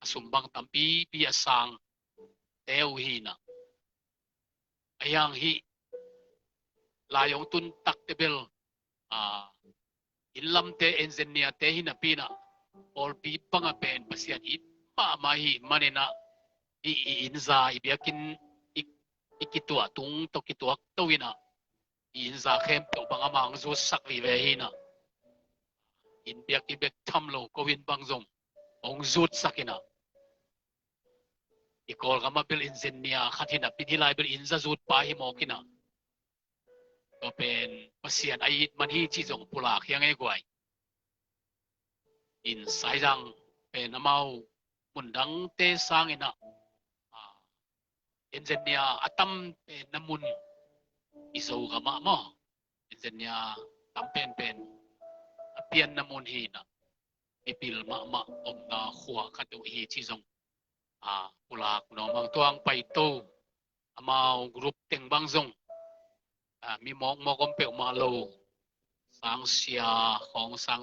asumbang tampi pi asang teu hina ayang hi layong tun tak tebel in lam te engineer te hinapina or pi pangapen pasian it mahi manena inza ibiakin ikitua tung to kituak tawina inza khem to bangamang zo sak vi ve hina in biak ibek thamlo kowin bangzong ong zut sakina ikol kama bil engineer khathina pinhilai bil inza zut pa hi mokina to pen pasian ai man hi chi jong pula khiang e gwai in sairang pen amau mundang te sangina engineer atam pen namun iso kama mo engineer tampen pen apian namun hi na ipil ma om na khwa khatu hi chi jong pulak no mang tuang pai to amau group teng bang jong mi mong mo kom pe ma lo sang sia khong sang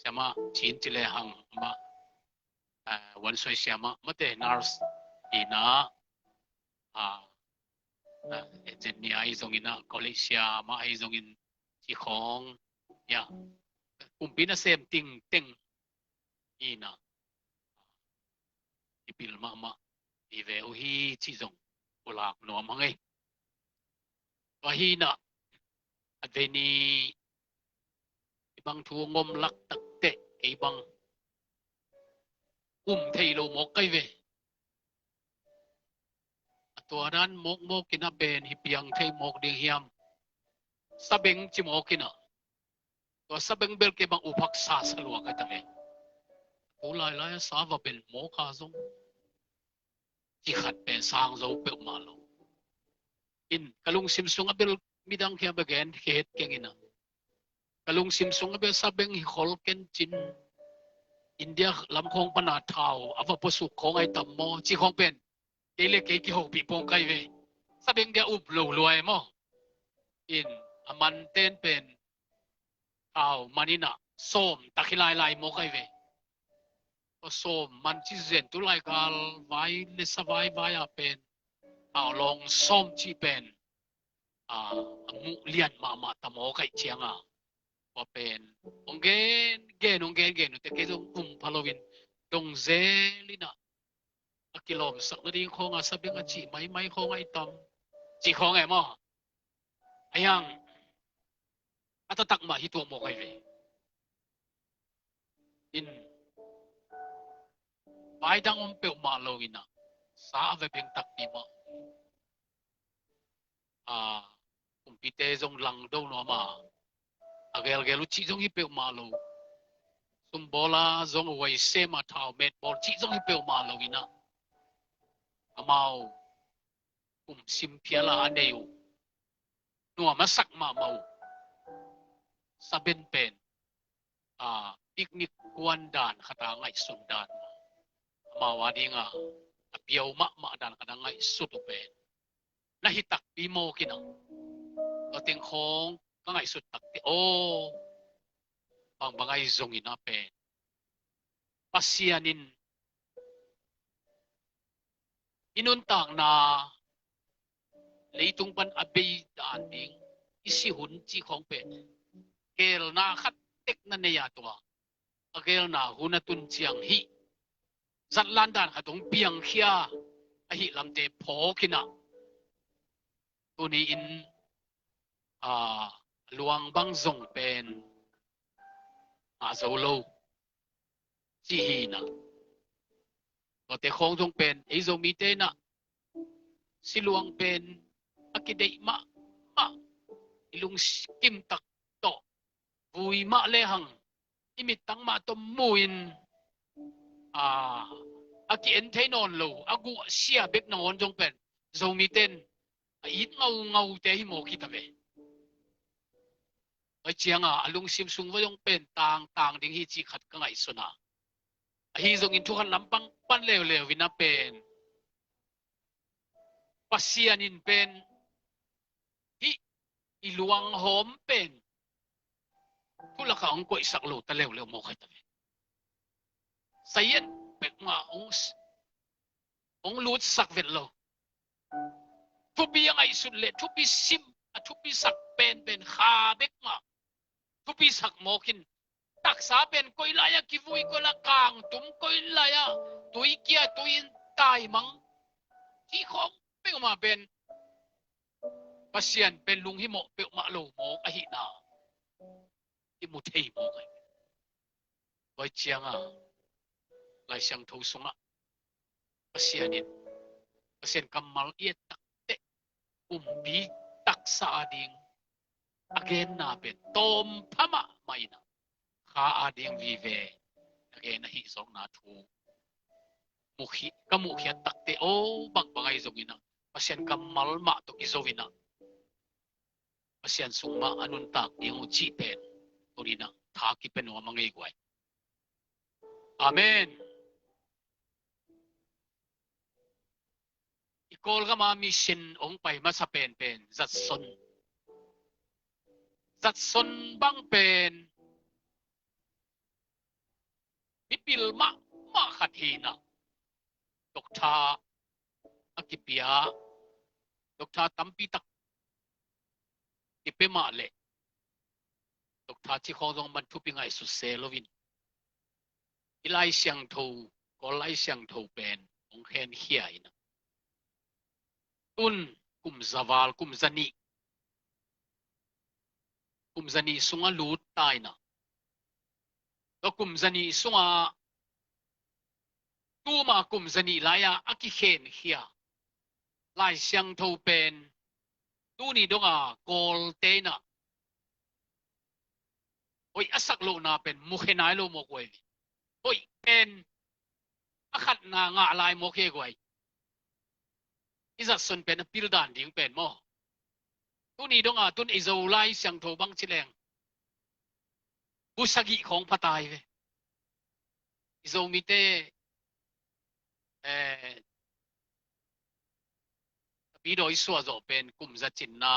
sama chin chile hang ma wan soi siama mate nurse ina engineer ai zong ina college sia ma ai zong in chi khong ya kumpina sem ting teng ina ipil ma ive hi chi jong pulak no mangai wahina adveni ibang thu ngom lak tak te ibang thei lo mok kai ve atuanan mok kina ben hi piang thei mok ding hiam sabeng chi mok kina to sabeng bel ke bang uphak sa salwa ka tame to lai sa va ben mok ka zong chi khat ben sang zo pe ma lo in kalung sim sung abel midang khia bagen het kengina kalung sim sung abel sabeng hi khol ken chin India lam khong pana thao ava posu khong ai tam mo chi khong pen ele ke ki ho pi pong kai ve sabeng dia up lo loai mo in aman ten pen thao manina som takhilai lai mo kai ve o som man chi zen tu lai kal vai le savai vai a pen thao long som chi pen mu lian ma tamo kai chianga pen onggen te ke dong Halloween dong zelina akilom sak na ding khong sabing a chi mai khong ai tam chi khong ai mo ayang atatak ma hito mo kai ve in bai dang pe ma lo ina sa ve beng tak ni ma kumpite jong lang do no ma agel chi jong hi pe ma lo sumbola zong wai se ma thao met bol chi zong hi pe ma lo ina amao sim phiala aneu nuwa masak ma mau saben pen picnic kuan dan khata ngai sun dan amawa dinga apiau ma dan kada ngai sutu pen na hitak bimo kina ating khong ka ngai sut tak ti bangai zong ina pen pasianin inuntang na leitung pan abei dan ding isi hun chi khong pen kel na khat tek na ne ya to agel na hunatun chiang hi zat lan dan khatong piang khia a hi lamte phokina tuni in luang bang zong pen zolo chi hi na to te khong thong pen ei zo mi te na siluang pen akidei ma ilung kim tak to vui ma le hang imit tang ma to muin aki en the non lo agu sia bek non jong pen zo mi ten it ngau te hi mo ki ta ve ai chiang alung sim sung wa yong pen tang ding hi chi khat ka ngai suna hi zong in thu han lampang pan lew wina pen pasian in pen hi iluang hom pen tula ka ong ko isak lo ta lew mo kai ta ve sayen pek ma ong lut sak vet lo tu bi yang ai sun le tu bi sim ทุปิสักเป็นขาเบกมาทุปิสักโมกินตักษาเป็นก้อยลายกิวุยก็ละกางตุ้มก้อยลายตุยเกียตุยตายมังที่ของเป็นมาเป็นปัสยันเป็นลุงฮิโมเป็นมาโลโมอหินาที่มุทัยโมไงไว้เชียงลายเชียงทูสงปัสยันปัสยันกำมัลเอียตักเตบีตักษาดิ่งagain naเป็นต้มพมะไม่นะข้าอาดิ่งวิเว again นะฮิสองนาทูมุขีก็มุขีตักเตโอบักบังไอซงอินะปัสยันกำมัลมะตุกิโซวินะปัสยันสุงมาอนุนตักยังอุจิเป็นตัวนี้นะท้ากิเป็นว่ามังไงกวยอาเมนอีกอลก็มามิชินองไปมาสเปนเป็นจัดสนบังเป็นมิปิลมาขัดฮีนะดอกทาอากิปิยาดอกทาตัมปิตักกิเปมาเลดอกทาที่เขาต้องบรรทุกยังไงสุดเซลวินอีไลเซียงทูก็ไลเซียงทูเป็นองเคนเฮียนะตุนกุมซาวาลกุมซานีสุงาลูดตายนะแล้วกุมซานีสุงาตัวมากุมซานีลายอากิเคนเฮียลายเซียงทูเป็นตัวนี้ดงกอลเตนะโอ้ยอสักโลนาเป็นมุขนายโลโมกเวยโอ้ยเป็นอาขัดนางาลายโมเคกวยอิจัดส่วนเป็นพิลดานดิ่งเป็นโมตัวนี้ดงตุนอิโซไลเสียงโทบังชิเลงบุษกิของพระตายเวอิโซมิเตปีโดยสัวโจเป็นกุมจัดจินนา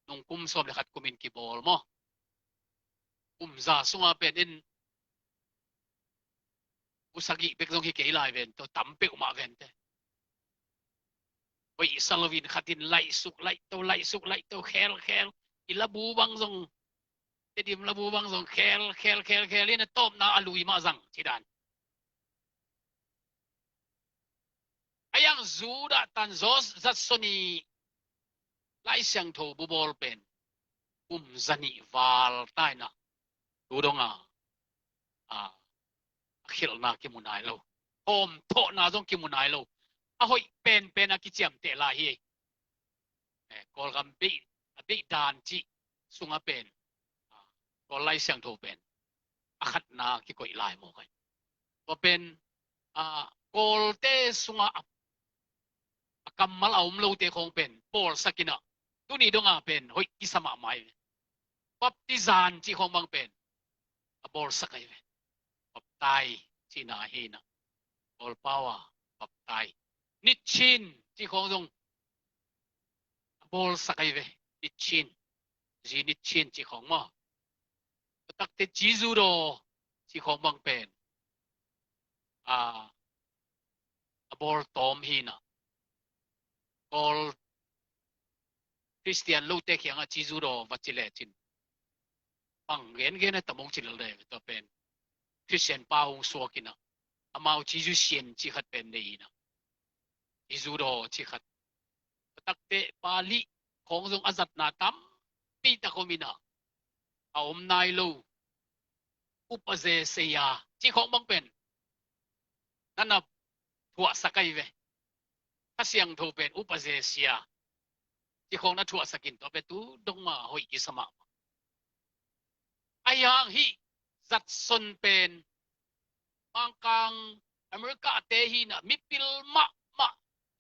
นงกุมสมเลขัดกุมินกิบอลโมกุมซาสุงาเป็นอินบุษกิเป็นตรงที่เกลายเวนตัวตั้มเป็กมาเวนเตไปสลวินขัดินไล่สุกไล่โตแคลอิลาบูบังซงเดิมลาบูบังซงแคลนี่นะต้มนาอลุยมาซังที่ด้านไอ้ยังจูดาตันโซสจัดสนีไล่เสียงโทบูบอลเป็นจันีวาลใต้นะดูดงขิลนาคิมุนายโลโทนาซงคิมุนายโลahoy pen akichiam te la hi kol gam bi dan chi sunga pen kol lai siang tho pen akhat na ki koi lai mo kai ko pen kol te sunga kamal aum lo te khong pen pol sakina tu ni donga pen hoi kisama mai baptizan chi khong bang pen bol sakai ve baptai chi na hi na kol pawa baptaiนิชินที่ของตรงบอลสักไอเวนิชินจีนิชินที่ของมาตักเตจิจูโรที่ของบางเป็นบอลตอมฮีนะบอลคริสเตียนลูเตเขียงจิจูโรวัชิเลจินปังเงินตะมงจิลเลยตัวเป็นคริสเตียนป้าองสวกินะอามาจิจูเซียนที่ขัดเป็นได้นะอิจูโรชิขัดตักเตปาลีของทรงอาจัดนาตัมปีตะโคมินาเอาอมนายโลอุปเซเซียที่ของบังเป็นนั่นน่ะถั่วสกายเวถ้าเสียงโทเป็นอุปเซเซียที่ของนั้นถั่วสกินตัวเป็นตู้ดงมาหอยกิสมาไอ้ยังฮีจัดสนเป็นบางกลางอเมริกาเตฮีน่ะมิปิลมา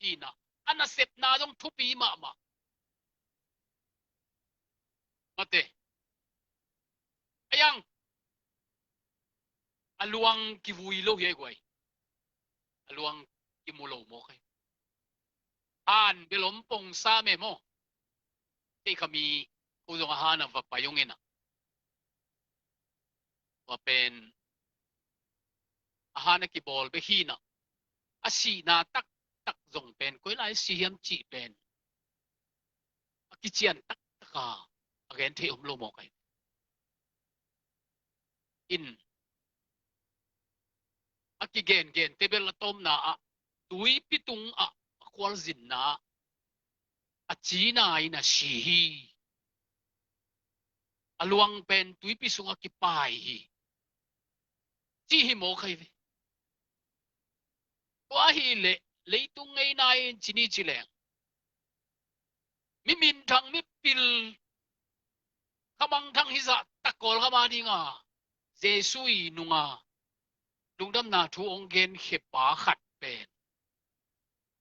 Ina, ana sep na dong tupi mama. Mate. Ayang aluang kivuilo ye gway. Aluang kimulo mo kay. An belompong same mo. Di kami kudong ahanang papayungin na. Wapen ahana kibol behina. Asi na tak zong pen koi lai si hiam chi pen akichian tak ka again the lo mo kai in akigen gen tebel atom na tui pitung kwal zin na china ina si hi aluang pen tui pisung akipai hi chi hi mo kai ve wa hi le leitung ngai nai chini chileng mi min thang mi pil kamang thang hi za takol kama dinga jesui nunga lungdam na thu ong gen khipa khat pen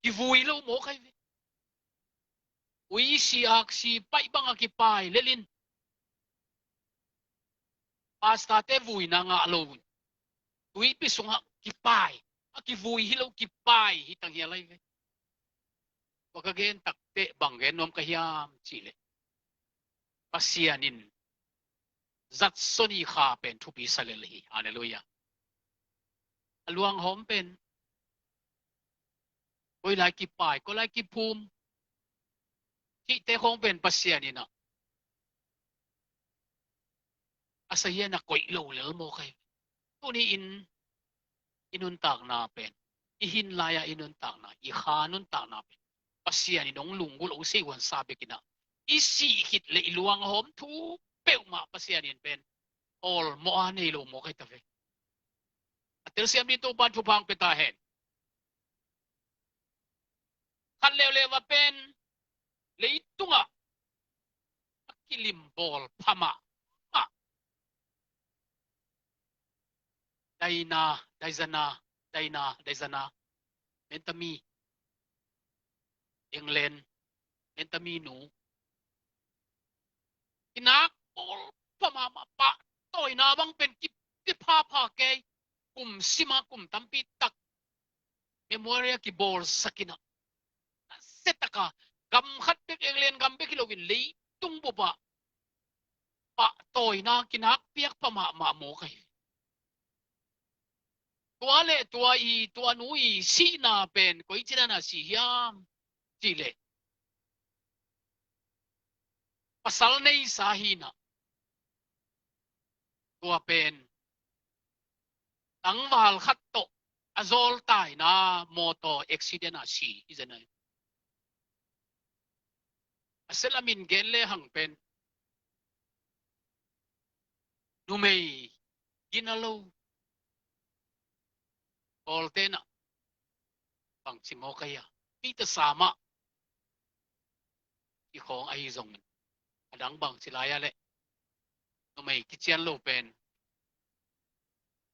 ki vui lo mo kai ve ui si ak si pai bang akipai lelin pasta te vui na nga lo tui pisung akipai aki vui hi lo kipai hi tang hi lai ve wakagen takte banggen nom kahiam chile pasianin zat soni kha pen thupi salel hi hallelujah aluang hom pen koi lai ki pai ko lai ki phum ki te khong pen pasianina asaya na koi lo lel mo kai tu ni inun tak na pen ihin laya inun tak na i khanun tak na pen pasiani dong lungul o se wan sabe kina isi hit le iluang hom thu peu ma pasianin pen all mo ane lo mo kai ta ve atel siam ni to ban thu phang pe ta hen khan le wa pen leitunga kilim bol phama daizana mentami englen mentami nu inak bol phama ma pa toy na bang pen ki pha ke kum sima kum tampi tak memoria ki bol sakina setaka gam khat bek englen gam bek lovin lei tung bo ba pa toy na kinak piak phama ma mo kai tua le tua nui si na pen koi china na si hiam chi le pasal nei sahina tua pen tang wal khat to azol tai na moto accident a si izana aselamin genle hang pen numei ginalo oltena bang simo kaya pita sama i khong ai zong adang bang silaya le numei kichian lo pen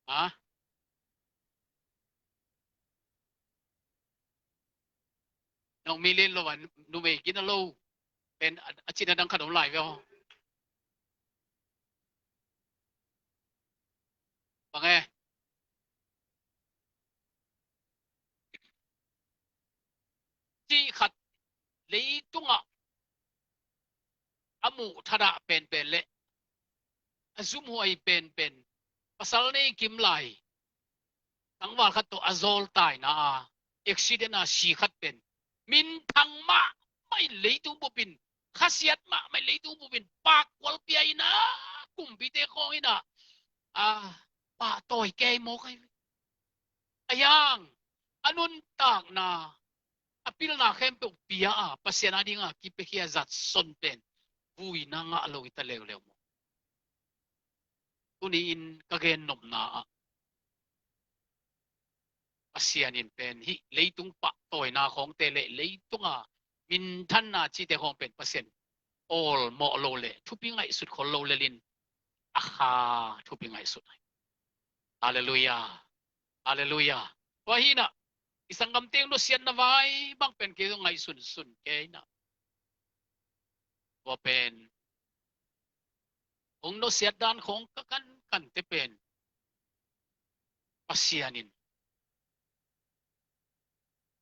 ha nong milen lo wan numei ginalo pen achina dang khadom lai ve ho bang chi khat leitunga amu thada pen le azum huai pen pasal nei kim lai tangwal khat to azol tai na accident a si khat pen min thang ma mai leitung bopin khasiat ma mai leitung bopin pak wal pia ina kumpi te khong ina pa toy ke mo kai ayang anun tak na apil na khem pe pia pasiana dinga ki pe khia zat son pen vui na nga lo ita lew mo tuni in kagen nom na pasianin pen hi leitung pa toy na khong te le leitunga min than na chi te khong pen pasien all mo lo le thupi ngai sut khol lo le lin aha thupi ngai sut hallelujah hallelujah wa hi na isang gamteng no sian na vai bang pen ke ngai sun ke na wa pen ong no siat dan khong kan te pen pasianin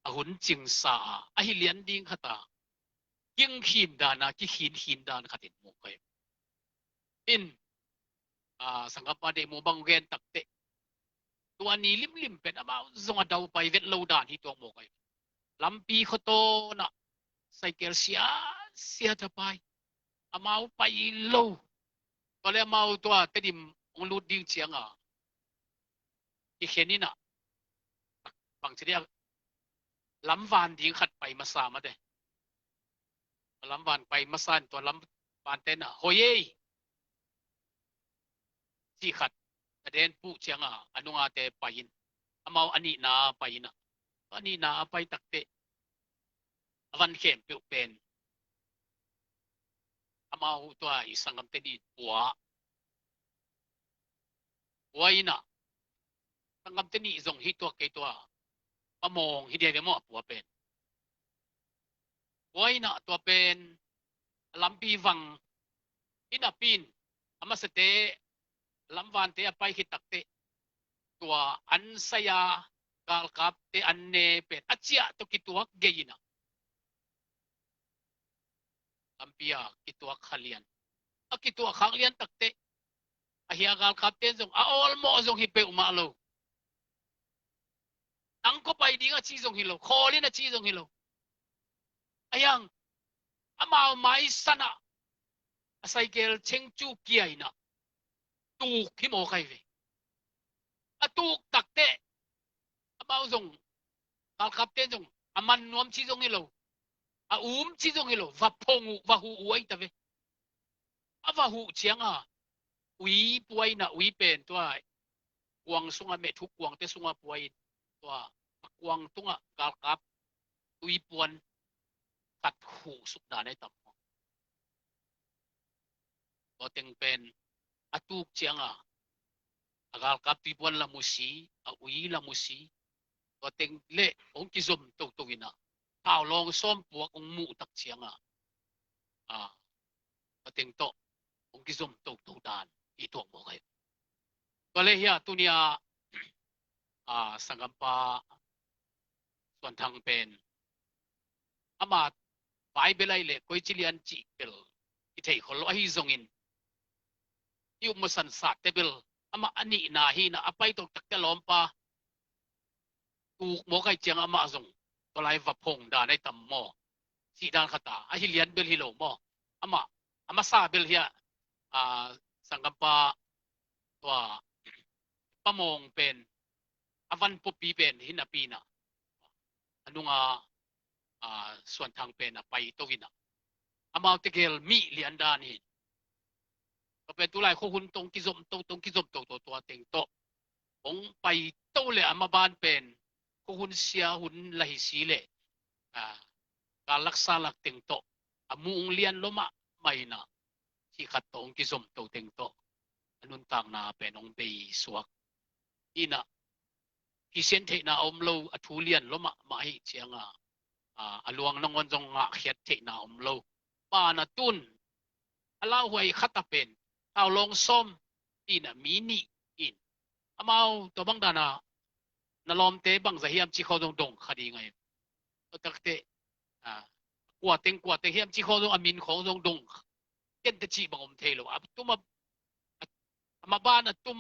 ahun ching sa ahilian ding khata king hin dana ki hin dan khatin mo kai in sangapa de mo bang gen takte tua ni lim pen ama zonga dau pai vet lo dan hi tong mo kai lampi khoto na cycle sia ta pai mau pa ilo to le mau to tedim ong lu ding chiang a ki khenina bang chiria lam van ding khat pai ma sa ma de lam van pai ma san to lam van ten a hoye chi khat den pu chiang a anunga te pain amau ani na paina ani na pai takte avan khem pe pen amau to isangam te di waina sangam te ni zong hi to ke to among hi de mo pu pen waina to pen lampi wang ina pin amasate lamwan te apai hi takte tua an saya kal kap te anne pe achia to kituak geina ampia kituak khalian akituak khalian takte ahia kal kap te zong aol mo zong hi pe uma lo ang ko pai dinga chi zong hilo kholi na chi zong hilo ayang amao mai sana cycle chengchu kiaina tu ki mo kai ve atu takte amao zong kal kap te zong aman nuam chi zong hilo a chi zong hilo va pongu va hu uai ta ve ava hu chiang a ui puai na ui pen to ai kuang sunga me thu kuang te sunga puai to kuang tunga kal kap ui puan kat hu suk da nei tam to teng pen atuk chiang a agal kap ui puan la musi a ui la musi to teng le ong ki zum to to ina tao long som puak ong mu tak chiang a to teng to ong ki zum to to dan i to mo kai to le hia tunia sangampaส่วนทางเป็นอามาไปเบลัยเล่คุยจิลิอันจีเบลที่ไทยคนละฮิซงอินที่อุมสันสัตเบลอามาอันนี้นาฮีนะอภัยตกตักจะล้อมปะถูกหมอไก่เจียงอามาซงตัวไล่วับพงดานในตำหมอสีดานขตาอหิเลียนเบลฮิโลหมออามาซาเบลเฮียสังกัมปะตัวปะมงเป็นอวันปุปีเป็นหินาปีนะอันนุ่งส่วนทางเป็นไปตัววินะอามาตะเกลมีเลียนดานี่ก็เป็นตัวไล่ข้อหุ่นตรงกิจมตรงกิจมตัวเต็งโตองไปโตเลยอามาบ้านเป็นข้อหุ่นเสียหุ่นไหลสีเลยการรักษาหลักเต็งโตอามุงเลียนล้มะไม่นะที่ขัดตรงกิจมตัวเต็งโตอันนุนต่างนาเป็นองไปสวกอีนะที่เส้นเทนาอมโลอทุเลียนล้มะไม่เชียงอลวงนงวนจงเขียดเทนาอมโลปานาตุนอลาหวยขัตเป็นเอาลงส้มอินะมินิอินอามาตัวบังดานะนลอมเตบังจะเฮียมจีเขาดงคดีไงตัวตักเตกว่าเต็งเฮียมจีเขาดงอามินของดงเต็นตะจีบังอมเทโลตุ้มาบ้านตุ้ม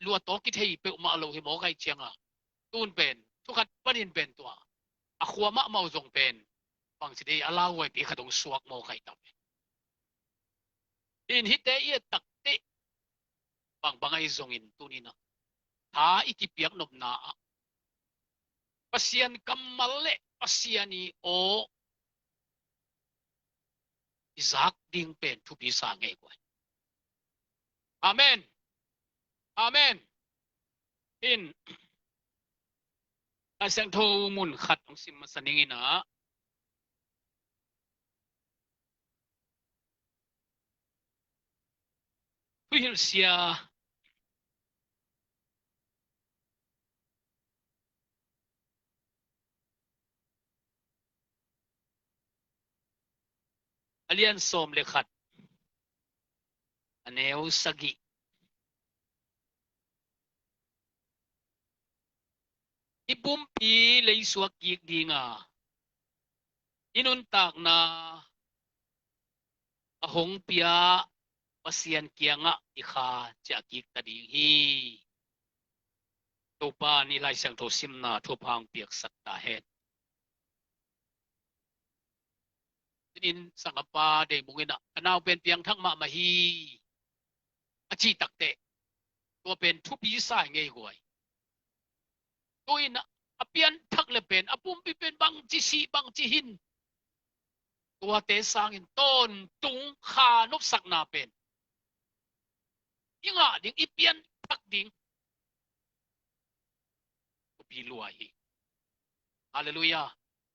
ลัวโตกิเทยเปอมาโลหิมอไกเชียงตูนเป็นทุกขัดปนินเป็นตัวขวามะเมาจงเป็นฟังสิได้อลาหวยปีขดงสวกโมไข่ตับอินฮิตเตอีตักเตบางไอจงอินตุนีนะท้าอิกิเปียกนบนาปัสยันกัมมัลเล่ปัสยันีโออิซักดิ้งเป็นทุบิสางเงกวยอาเมนอาเมนอินอาเซงโทมุนขัดของสิมสันิงินะผู้หินเสียอเลียนสมเลขัดอันเนวสกิที่ปุ่มปีเลยสวกกีกดีงาอินุนตากนาหงเปียปัสยันเกียงะอิขาจากกีกตดีฮีตัวป้านี่ไล่เสียงโทซิมนาทั่วพังเปียกสัตตาเฮด in sangapa de mungina anau pen piang thang ma hi achi takte to pen thu pi sai ngei goi toina apian thak le pen apum pi pen bang chi si bang chi hin tua te sang in ton tung kha nop sak na pen inga ding ipian thak ding pi luai hi hallelujah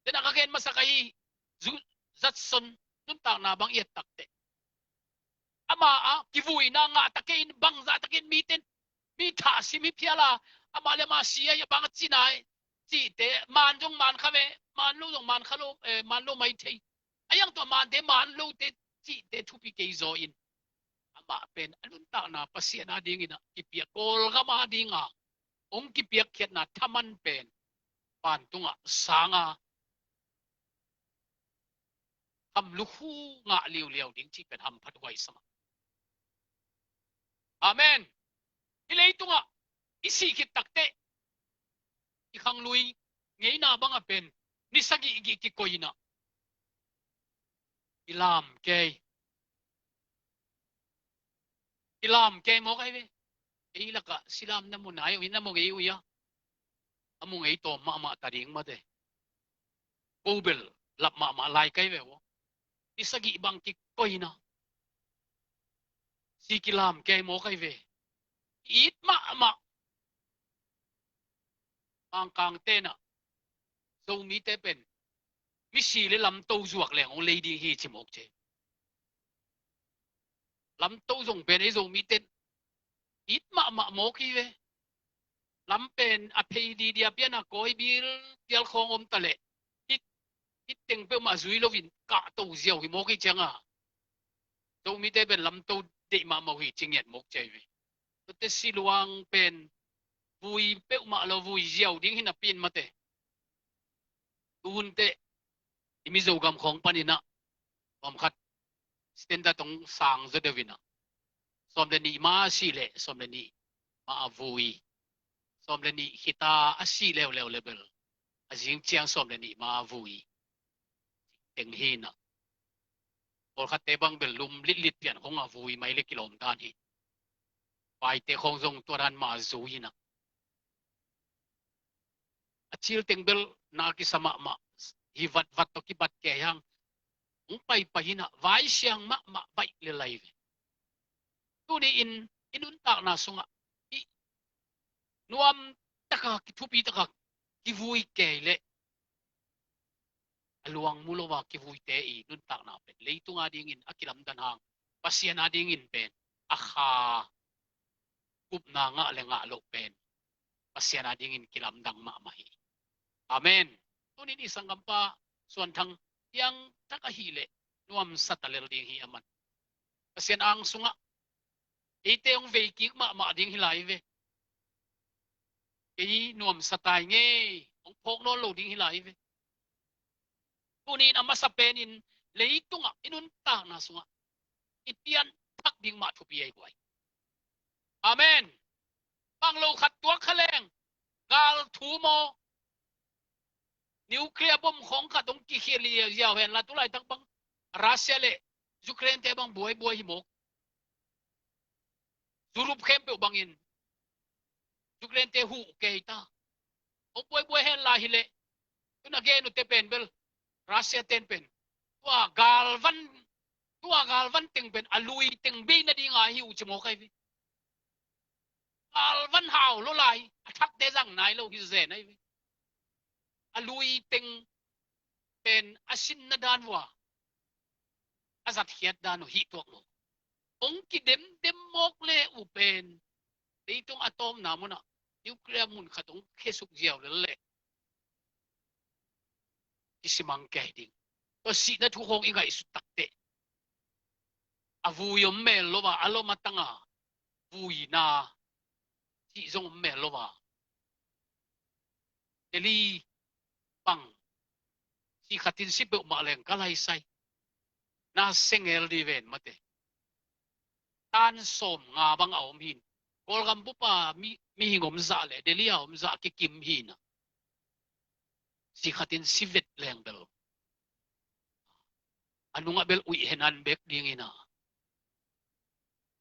ten akaken masakai zu zat son nun tak na bang yet takte ama a kivui na nga takin bang za takin miten mi tha si mi piala ama le ma sia ya bang chinai chi te man jong man khawe man lu jong man khalo man lu mai thei ayang to man de man lu te chi te thu pi ke zo in ama pen anun ta na pasiana ding ina ipia kol ga ma dinga ong ki piak khiat na thaman pen pan tunga sanga ham lu hu nga liu liu ding chi pen ham phatwai sama amen ilei tunga isi khit takte ikhang lui ngei na banga pen ni sagi gi ki koina ilam ke mo kai ve ilaka silam na mo na yo ina mo ngei uya among ngei to ma ta ding ma de obel lap ma lai kai ve wo ni sagi bang ki koina si kilam ke mo kai ve it ma ang kang te na zo mi te pen mi si le lam to zuak le ong lady hi chimok che lam to zong pen e zo mi te it ma mo ki ve lam pen a pei di dia pian a koi bil tial khong om tale it teng pe ma zui lovin ka to ziao hi mo ki changa zo mi te pen lam to de ma mo hi chinget mok che ve te si luang pen vui pe ma lo vui ziao ding hin a pin ma te un te imi zo gam khong panina om khat stenda tong sang zo devina som le ni ma si le som le ni ma vui som le ni hita asi le level azing chiang som le ni ma vui teng hina or khat te bang bel lum lit pian khong a vui mai le kilom dan hi pai te khong zong toran ma zu hina achil teng bel na ki sama ma hi vat to ki bat ke yang ung pai pahina vai siang ma bai le lai tu ni inun tak na sunga i nuam taka ki thupi taka ki vui ke le aluang mulowa ki vui te i nun tak na pen leitunga ding in akilam dan hang pasiana ding in pen akha kup na nga le nga lo pen pasiana ding in kilam dang ma mahi amen tu ni isang kampa suan thang yang takahile nuam satalel ding hi aman pasian ang sunga ite yung veiki ma ding hilai ve ei nuam satai nge ong phok no lo ding hilai ve tunin ama sa penin leitunga inun ta na sunga itian thak ding ma thupi ai kwai amen bang lo khat tua khaleng gal thu mo nuclear bomb khong kha dong ki kheli yaw hen la tulai tak bang Russia le Ukraine te bang boy hi mok Zurup khem pe bangin Ukraine te hu ke ta o boy hen la hi le tuna ge nu te pen bel Russia ten pen tua galvan ting pen alui ting be na di nga hi u chmo kai vi galvan hao lo lai thak te jang nai lo hi ze nai vi alui ting pen asin na dan wa azat hiat dan hi tok mo ong ki dem mok le u pen itong atom na mo na nuclear mun khatong khesuk jiaw le isimang kai ding to si na thu hong ingai su takte avu yom mel lo ba alo matanga vui na si zong mel lo ba eli pang si khatin si pe ma leng kalai sai na sengel di ven mate tan som nga bang aom hin kol gam bu pa mi hingom za le delia om za ki kim hin si khatin si vet leng bel anu nga bel ui henan bek ding ina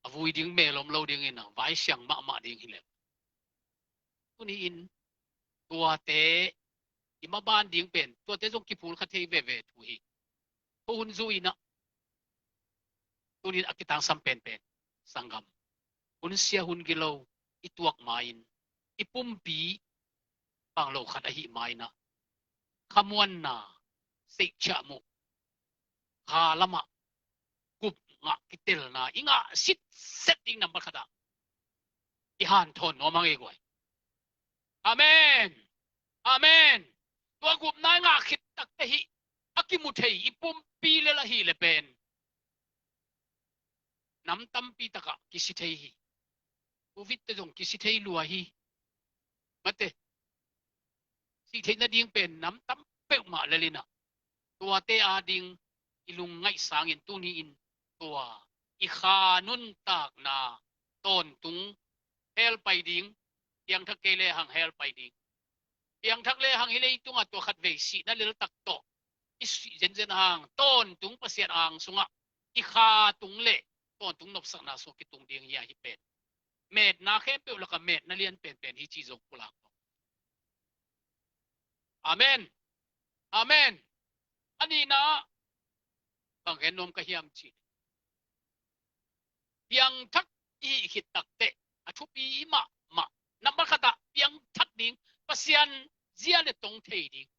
avui ding me lom lo ding ina vai siang ma ding hilem tuni in tua te ima ban ding pen tua te jong kipul kha thei ve thu hi hun zu ina tunin akitang sampen pen sanggam hun sia hun gilo ituak main ipumpi pang lo khat a hi mai na khamuan na sei cha mu ha lama gup nga kitel na inga sit setting number khada ihan thon no mang egoi amen amen tua gup na nga khit tak te hi akimu thei ipumpi le la hi le pen nam tampi taka kisi thei hi covid te jong kisi thei lua hi mate si thei na ding pen nam tam pe ma lelina tua te a ding ilung ngai sangin tuni in tua i kha nun tak na ton tung hel pai ding yang thak ke le hang hel pai ding yang thak le hang hilei tunga to khat ve si na lel tak to isi jen hang ton tung pasiat ang sunga i kha tung le ton tung nop sak na so ki tung ding ya hi pen met na khe pe la ka met na lian pen hi chi jong pula amen amen ani na bang henom ka hiam chi yang thak i hit tak te a thu pi ma number khata yang thak ding pasian zia le tong thei ding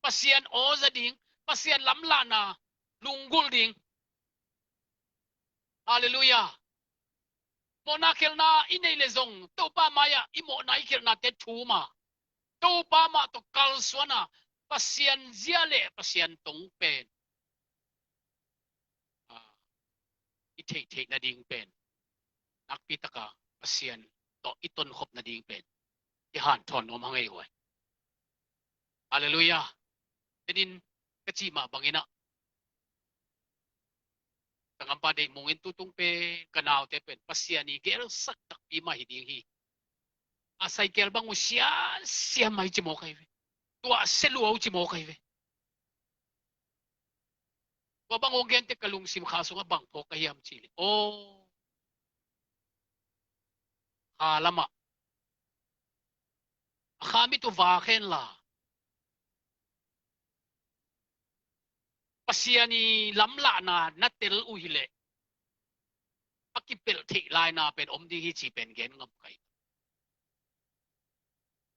pasian o za ding pasian lam la na lungul ding hallelujah mona kel na inei le zong to pa maya imo nai kel na te thu ma to pa ma to kal swana pasian zia le pasian tong pen i thei na ding pen nakpitaka pasian to iton khop na ding pen i han thon nom hangai hoi hallelujah tenin kachi ma bangina tangampa de mungin tutung pe kanaw te pen pasiani gel sak tak pi ma hiding hi a cycle bang sia mai chi mo kai ve tua selu au chi mo kai ve wa bang ogen te kalung sim khaso nga bang po kayam chili lama khami tu va khen la pasiani lam la na natel u hile akipel thi lai na pen om ding hi chi pen gen ngam kai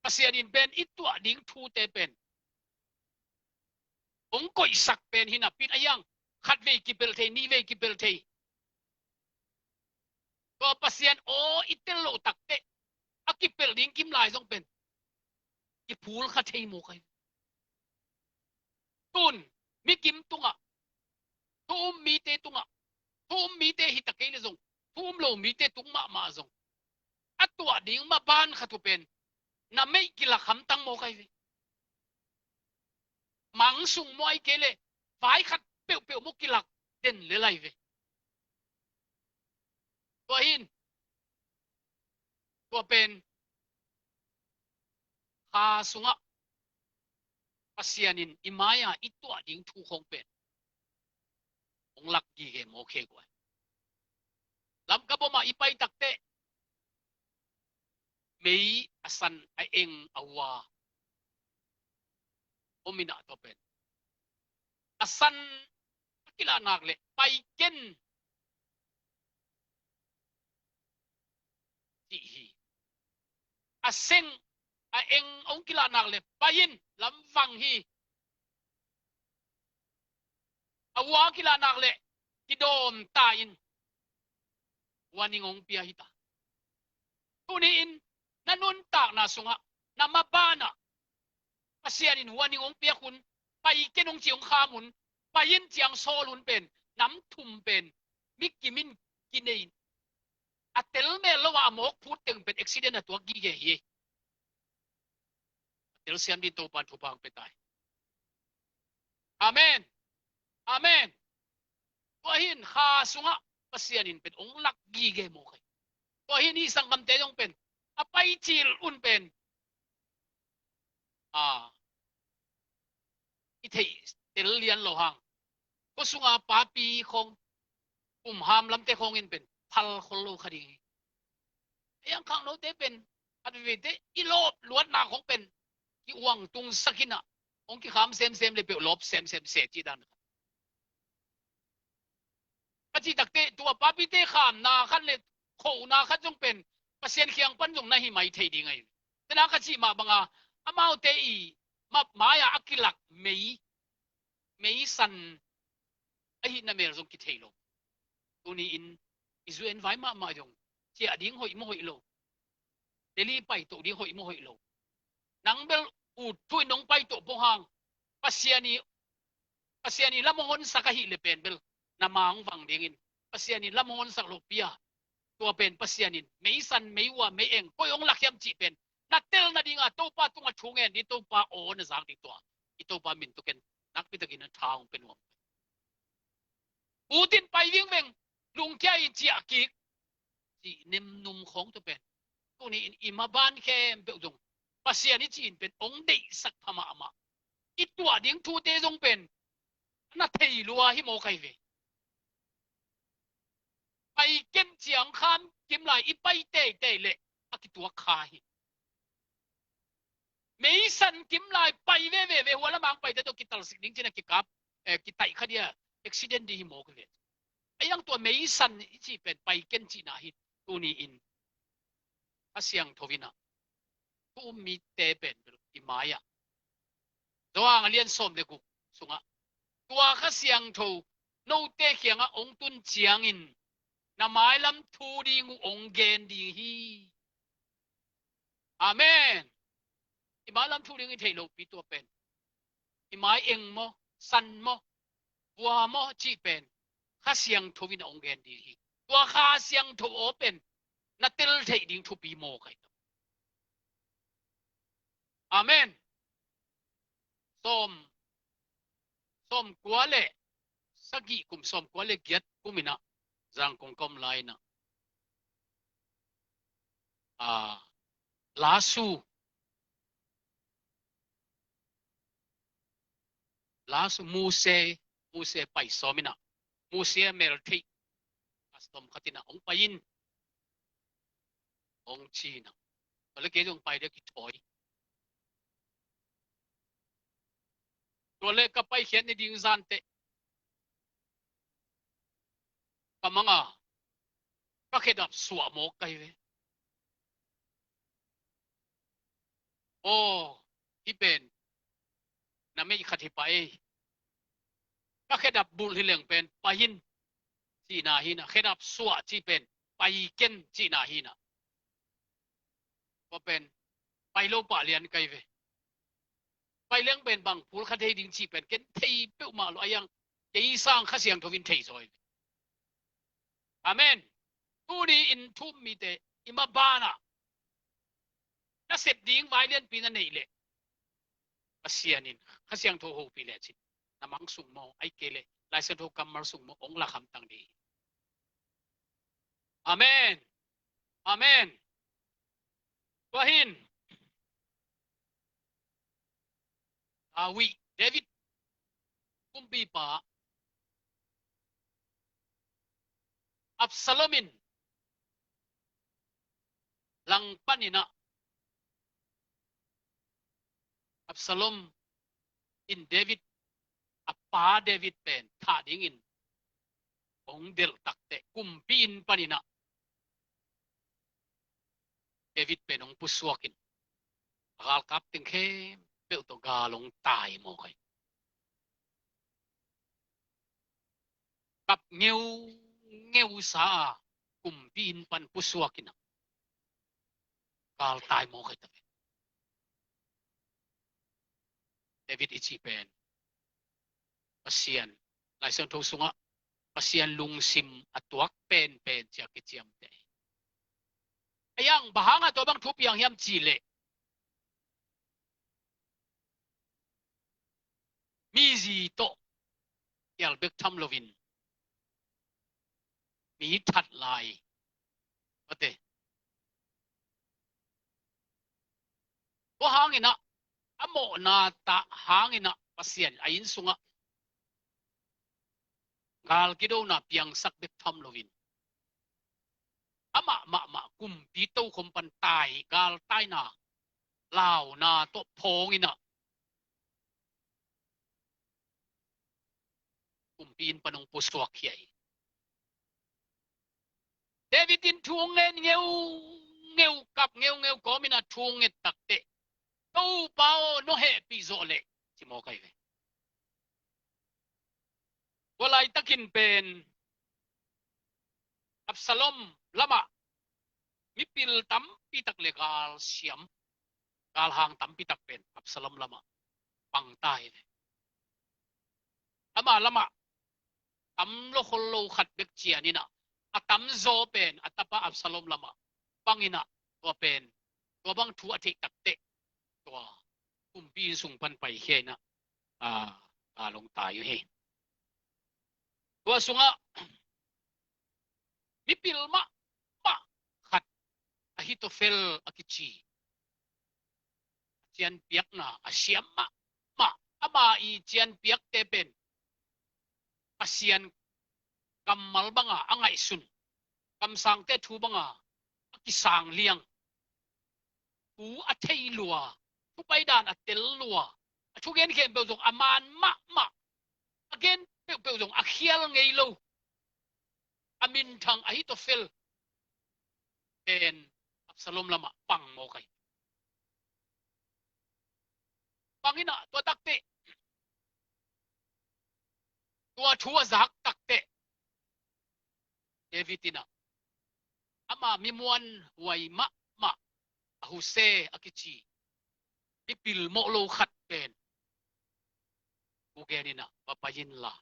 pasianin pen itwa ding thu te pen ong koi sak pen hina pin ayang khat ve kipel the ni ve kipel the ko pasian o itel lo tak te akipel ding kim lai jong pen ki phul kha thei mo kai tun mi kim tunga tum mi te tunga tum mi te hi takai le zong tum lo mi te tung ma zong atwa ding ma ban khatu pen na mei kila kham tang mo kai ve mang sung moi kele vai khat pe mo kilak den le lai ve to hin to pen kha sunga pasianin imaya itwa ding thu khong pen ong lak gi ge mo khe ko lam ka bo ma ipai takte mei asan a eng awa omina to pen asan kila nak le pai ken ti hi aseng a eng ong kila nak le pain lam wang hi awa kila nak le kidom ta in waning ong pia hita tuniin nanun tak na sunga na mabana pasianin waning ong pia kun pai kenong chiong khamun payin chiang solun pen nam thum pen mikimin kinein atel me lowa mok phut teng pen accident atwa gi ge hi tel siam din to pan thupang petai amen amen wahin kha sunga pasianin pen ong lak gi ge mo kai wahin isang kam te jong pen apai chil un pen i thei tel lian lo hang ก็สุงาปาปีของหามลำเตคงอินเป็นพัลคนโลคดียังข้างโน้ตเป็นอันเวทอีโลบล้วนนาของเป็นที่วังตุงสักินะองค์ที่ขามเซมเลยเปลบเซมเสจีดันปฏิตักเตตัวปาปิเตขามนาขันเลยโคนาขันจงเป็นเปอร์เซ็นต์เคียงปันจงนาหิไม่เทดีไงแต่นาขันจีมาบังอาอามาเตอีมาหมายอักิลักไม่สันไอ้หินนั่นเองจงคิดเทโลตัวนี้อิสุเอ็นไว้มาจงเจ้าดิ้งหอยมหอยโลเดลี่ไปตัวดิ้งหอยมหอยโลนังเบลอูดทุยน้องไปตัวพงหางปัสยานีละมงอนสักหิเลเป็นเบลนามังฟังเดียงปัสยานีละมงอนสักโลปียตัวเป็นปัสยานีไม่สันไม่ว่าไม่เองก็ยงหลักยำจีเป็นนัดเตลนัดดิ้งอ่ะตัวป้าตัวชงเงินนี่ตัวป้าโอนสักติตัวอีตัวป้ามินตัวเกันนักพิจารณาทางเป็นวงอูดินไปวิ่งเวงลุงแก่จีอากิกจีนิมนุมของตัวเป็นตัวนี้อิมาบานแค่เบลจงปัสยานีจีนเป็นองค์เดสักพม่ามาอีตัวดิ้งทูเตจงเป็นนัดเทยลัวฮิโมไคเวไปเก็บเจียงคำกิมไหลอีไปเตะเละอากิตัวคายไม่สันกิมไหลไปเวหัวละมังไปแต่ตัวกิตัลสิงห์จีนักกิกับกิตัยขดีอ่ะอุบิเหตุดีฮิโมกันเลยไอ้ยังตัวไม่สันจีเป็นไปเก็บจีน่าฮิตตัวนี้อินอาเซียงทวินะตัวมีเตเป็นอิมายะตัวงเลียนส้มเด็กุสุงะตัวข้าเสียงทูโนเตเขียงองตุนเจียงอินน้ำไม้ลำทูดีงูองเกนดีฮีอาเมนอิมาลำทูดีงูเทโลปีตัวเป็นอิมาเองโมสันโมวัวโมจีเป็นข้าเสียงทูวินองเกนดีฮีตัวข้าเสียงทูโอเป็นนัดเตลเทดิ้งทูปีโมไก่อาเมนส้มกัวเล่สักกี่กุมส้มกัวเล่เกียรติกุมินะจังคงคมไลนะลาสูมูเซไปสมินะมูเซเมลทีอัสตอมขัดนะองไปยินองชีนะแล้วเกี่ยงไปเด็กถอยตัวเล็กก็ไปเขียนในดิ่งซันเตะก็มังอ่ะก็แค่ดับสวมกไกเวโอ้ที่เป็นนั่นไม่ขัดที่ไปก็แค่ดับบุญที่เหลืองเป็นไปหินจีนาหินะแค่ดับสวที่เป็นไปเก็นจีนาหินะก็เป็นไปโลปะเลียนไกเวไปเลี้ยงเป็นบางผู้ขัดให้ดิ่งจีเป็นเก็นที่เปิ่มาหรือยังจะสร้างข้าเสียงทวินที่ซอยอาเมนตัวนี้อินทุ่มมีแต่อิมาบานะน่าเสพดิ่งไว้เลี้ยนปีนั่นเองเลยภาษานินข้าเสียงโทโฮปีเลยสิน้ำมังสุงโมไอเกเลลายเส้นโทกัมมาสุงโมองละคำตั้งดีอาเมนอาเมนว่าหินอาวีเดวิดกุมปีป่าอับซาโลมินลังปันินะอับซาโลมอินเดวิดอัปปาเดวิดเป็นท่าดิ่งอินองเดลตักเตกุมปีนปันินะเดวิดเป็นองปุสวกินกาลกับติงเข้มเปิลตัวกาลงตายโมกยกับเงี้ยวสากุมปีนปันปุสวกินกาลตายโมกยตัวเดวิดอิจิเป็นปัสยันลายเส้นทุสุงะปัสยันลุงซิมอัตวักเป็นจากกิจยมเตยังบางตัวบางทุบยังยำจีเล่มีจีโตยัลเบกทัมโลวินมีทัดลายว่าเตว่าหางอินะอโมนาตาหางอินะปัสยันอายินสุงะ gal kido na piang sak bek tham lovin ama ma kum pi to khom pan tai gal tai na lao na to phong ina kum pin panong puswak hiai David in thuông ngeu ngeu cặp ngeu có mình là thuông nget tắc tệ đâu bao nó hệ bị dỗ lệ chỉ mò cái vậy qua lại takin pen Absalom lama mipil tam pitak legal siam gal hang tam pitak pen Absalom lama pang tai ama lama tam lo kholo khat bek chia ni na atam zo pen atapa Absalom lama pangina tua pen tua bang thu athik tak te tua kumpi sung pan pai he na long tai he tua sunga mipil ma khat Ahitofel akichi chian piak na asiam ma ama i chian piak te pen asian kamal banga angai sun kam sang te thu banga kisang liang u athei lua thu pai dan atel lua thu gen khem be jong aman ma again be jong akhial ngei lo amin thang Ahitofel en Absalom lama pang mo kai pangina to takte tua thua zak takte Davidina ama mimuan wai ma Huse akichi ipil mo lo khat pen ugenina papayin la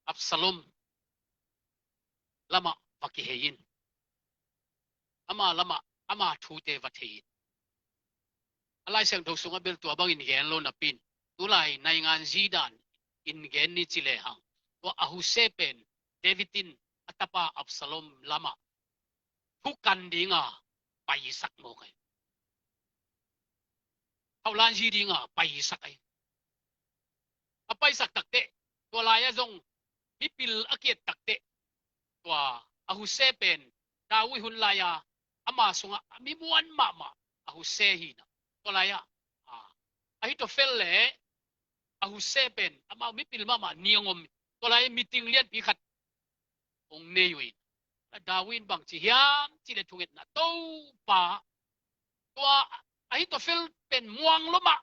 Absalom lama pakiheyin ama thute vathein alai sang tho sunga bel tu abang in gen lo na pin tulai nai ngan zidan in gen ni chile hang to Ahuse pen Davidin atapa Absalom lama thukan dinga pai sak mo kai haulan ji dinga pai sak ai apai sak takte to laya jong pipil akiet takte to Ahuse pen dawi hun laya ama sunga mimuan ma Ahuse hi na to laya Ahitofel le Ahuse pen ama mipil mama niangom to laya meeting lian pi khat ong neyuin Dawin bang chi hiam chi le thunget na to pa to Ahitofel pen muang lo ma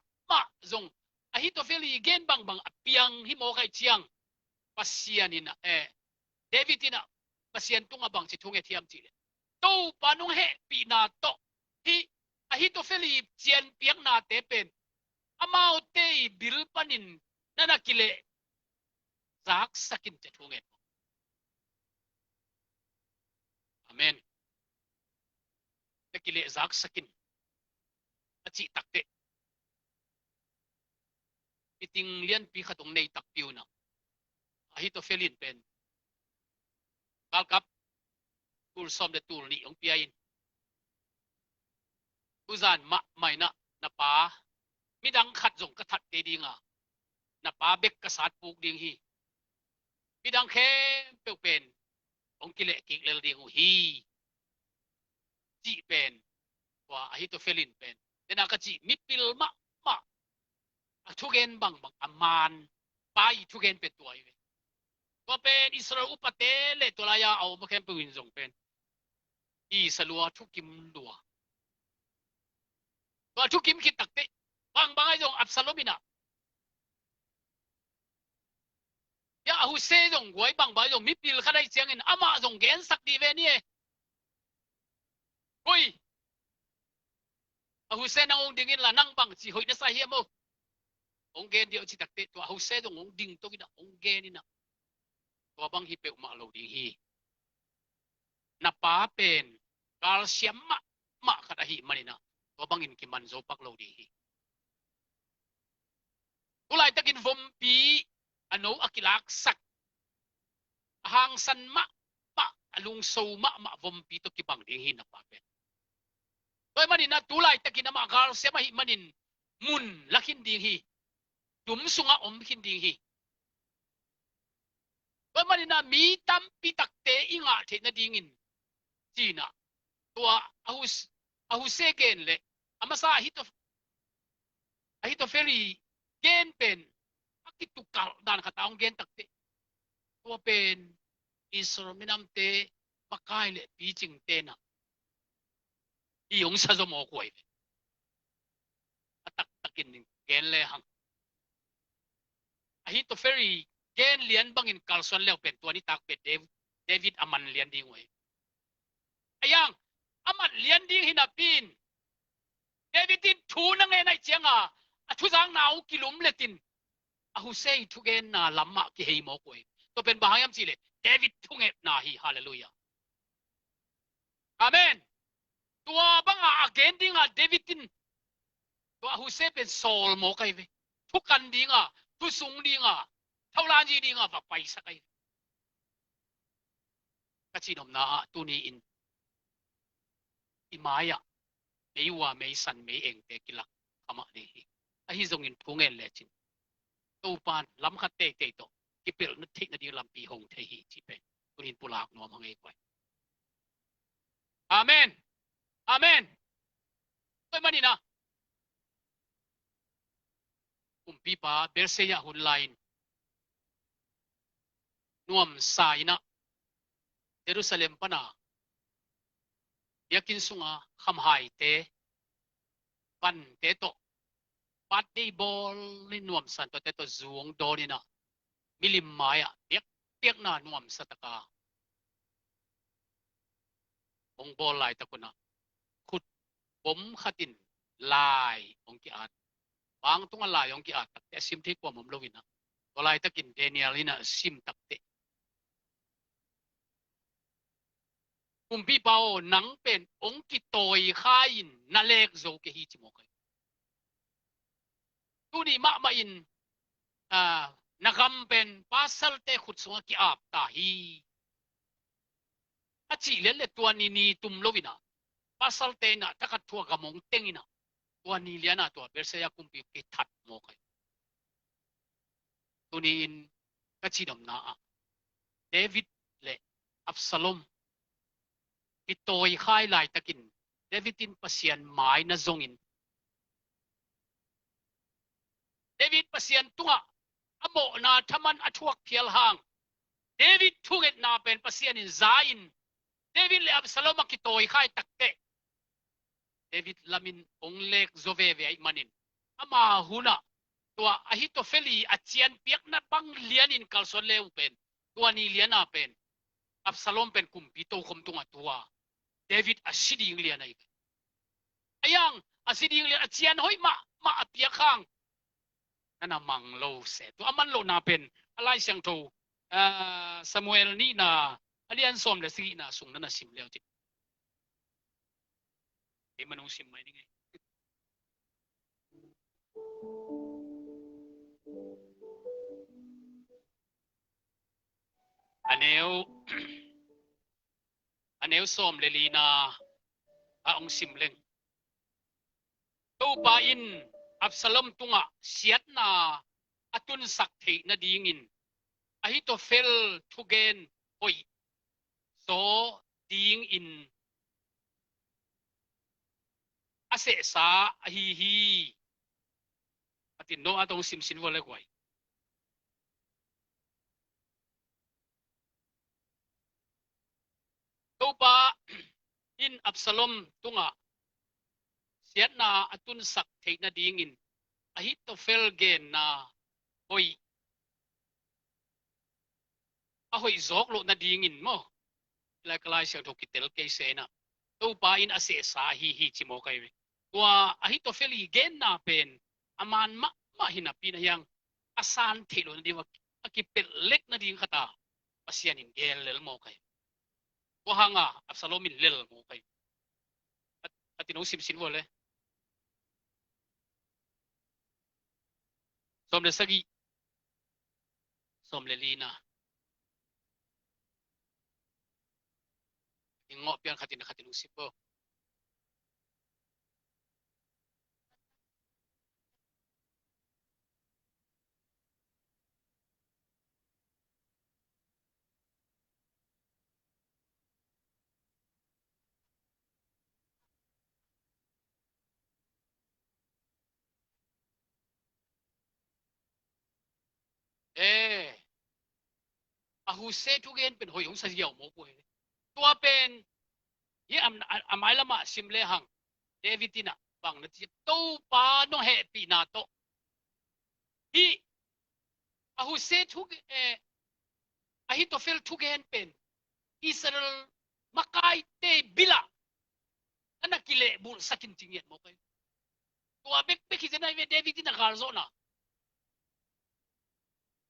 zong Ahitofel igen bang apiang hi mo kai chiang pasianina Davidina pasian tunga bang chi thunget hiam chi le to pa nong he pi na to hi Ahitofel chian piang na te pen amao te bil panin nana kile zak sakin te thunget Amen. Nakile zak sakin. Achi takte. Iting lian pi khatong nei takpiu na. Ahitofelin pen. Kalkap. Tul som de tul ni ong piain. Uzan mai na pa. Midang khat zong kathat te di nga. Na pa bek kasat puk ding hi. Midang khe peu pen. Ong kile kiklel ding hi ji pen wa Ahitofelin pen tena ka ji mipil ma thugen bang aman pai thugen pe tuai ve to pen Israel upate le tolaya au ma khem pe win zong pen I salua thukim lua to thukim ki takte bang ai jong Absalomina ya Ahuse jong goi bang ba jong mipil khadai chiang in ama jong gen sak di ve ni oi Ahuse nang ong dingin la nang bang chi hoi na sa hiam mo ong gen dio chi takte to Ahuse jong ong ding to kina ong gen ni na to bang hi pe ma lo ding hi na pa pen kal siam ma khada hi manina to bang in ki man zo pak lo di hi tulai takin vom pi ano akilak sak hang san ma alung so ma vom pi to kibang ding hin na papen toy manin na tulai takin ma gal se ma hi manin mun lakin ding hi จุ่มสุงอมหินดิ่งฮีว่ามันน่ะมีตั้มปีตักเตอิงะเทนดิ่งอินจีน่ะตัวอาหุเซเกนเลยอามาซาฮิโตเฟรีเกนเป็นอากิตุกาดานขัดเอาเกนตักเตตัวเป็นอิสรามินัมเตปักไกเลยปีจิงเตนะอียงซาโซโมกวยตักตักินเกนเลยฮังฮิโตเฟรีเกนเลียนบังอินคาร์ซอนเลวเป็นตัวนี้ตักเป็นเดวิดอามันเลียนดิ่งไว้ไอ้ยังอามันเลียนดิ่งฮินาปินเดวิดินทูนังเงในเจียงทุจังนาวกิลุมเลตินอาหุเซย์ทุเกนนาลัมมะกิเฮโมกวยตัวเป็นบางยามสิเลเดวิดทุเงนาฮีฮาเลลูยาอาเมนตัวบังอาเกนดิ่งเดวิดินตัวอาหุเซเป็นโซลโมกไอเวทุกันดิ่งทุสุงดิ่งเท่าลานจีดิ่งฝักไปสักไอก็จีนอมนาตัวนี้อิมายะไม่ว่าไม่สันไม่เองเตกิลักขมาดีไอ้ที่ทรงอินทุงเงินเลจินตัวปานล้ำขัดเตะเตะโตกิเปิลนึกทิ้งนาดีลำปีหงเทหีจีเป็นตัวอินปุลากนวมหังเอกไว้อาเมนอาเมนตัวมันนี่นะปีป้าเบลเซียหุ่นไลน์นวมสายนะเยรูซาเล็มปนาอยากกินสุงคำหายเตปันเตโตปัดดีบอลนี่นวมสันตัวเตโตจวงโดนี่นะมิลิมไม้เปียกหน้านวมสตกาองบอลลายตะกุนะขุดผมขัดินลายองกิอาดบางตุงลายองกิอาดแต่ซิมที่กว่าผมรู้วินะตัวลายตะกินเดเนียลินะซิมตักเตกุมพี่เปาหนังเป็นองกิโตยข้ายินนาเล็กโจเกฮิจิโมกยตัวนี้มาอินนักำเป็นภาษาเตขุดสงกิอาบตาฮีอาชีเลเลตัวนี้ตุมโลวินะภาษาเตนะตะกัดทัวกระมงเต็งนะตัวนี้เลียนะตัวเบลเซียกุมพี่กิทัดโมกยตัวนี้ก็ชีดมนาเดวิดเลอับซาลอมกิโตยข้ายลายตะกินเดวิดินปัสยันหมายนะจงอินเดวิดปัสยันตัวอโมนาทมันอชวกเพียลหางเดวิดทุกเอ็ดนาเป็นปัสยันอินซาอินเดวิดเลอับซาโลมกิโตยข้ายตักเตเดวิดลามินองเล็กโซเวเวไอมันินอามาหุนะตัวอหิโตเฟลีอาเจียนเปียกนัดบังเลียนินกัลโซเลวเป็นตัวนี้เลียนาเป็นอับซาโลมเป็นกุมปิโตคมตัวตัวเดวิดอาศิดิงเลียนไอไอยังอาศิดิงเลียนอาเจียนหอยมาเปียข้างนั่นน่ะมังโลเสตัวมันโลนาเป็นอะไรเสียงโตซามูเอลนี่นะอันนี้อันสมเลยสินะส่งนั่นน่ะสิมแล้วจิเอ็มันงสิมไหมนี่ไงอันนี้สมเลยลีนาองสิมเล็งตัวปาอินอับซาลอมตุงเสียดนาอตุนสักทีนาดีงินอหิโตเฟลทุเกนโอยโซดีงอินอาเสสาฮีอตินโนอาตงซิมซินวอลเลกไวตัวปาอินอับซาลอมตุงเสียดนาอตุนสักทีนาดีงินอหิโตเฟลเกนนาโอยahoy zok lo na dingin mo la kalai siya dokitel kay sena to pain ase sa hi chimo kay tua ahito feli gen na pen aman ma hinapi na yang asan thilo na diwa akipel lek na ding kata pasyanin gel mo kay wahanga absalomin lel mo kay at inusim sinwole somle sagi somle lina ingok pian katin usip po Ahu se tu gen pen hoi hong sa yaw mo po tua pen ye amai lama simle hang David tina bang na ti to pa no happy na to hi ahu se tu ahi to fel tu gen pen Israel makai te bila anak kile bul sakin tingit mo kay tua bek bek hizena ve David tina garzo na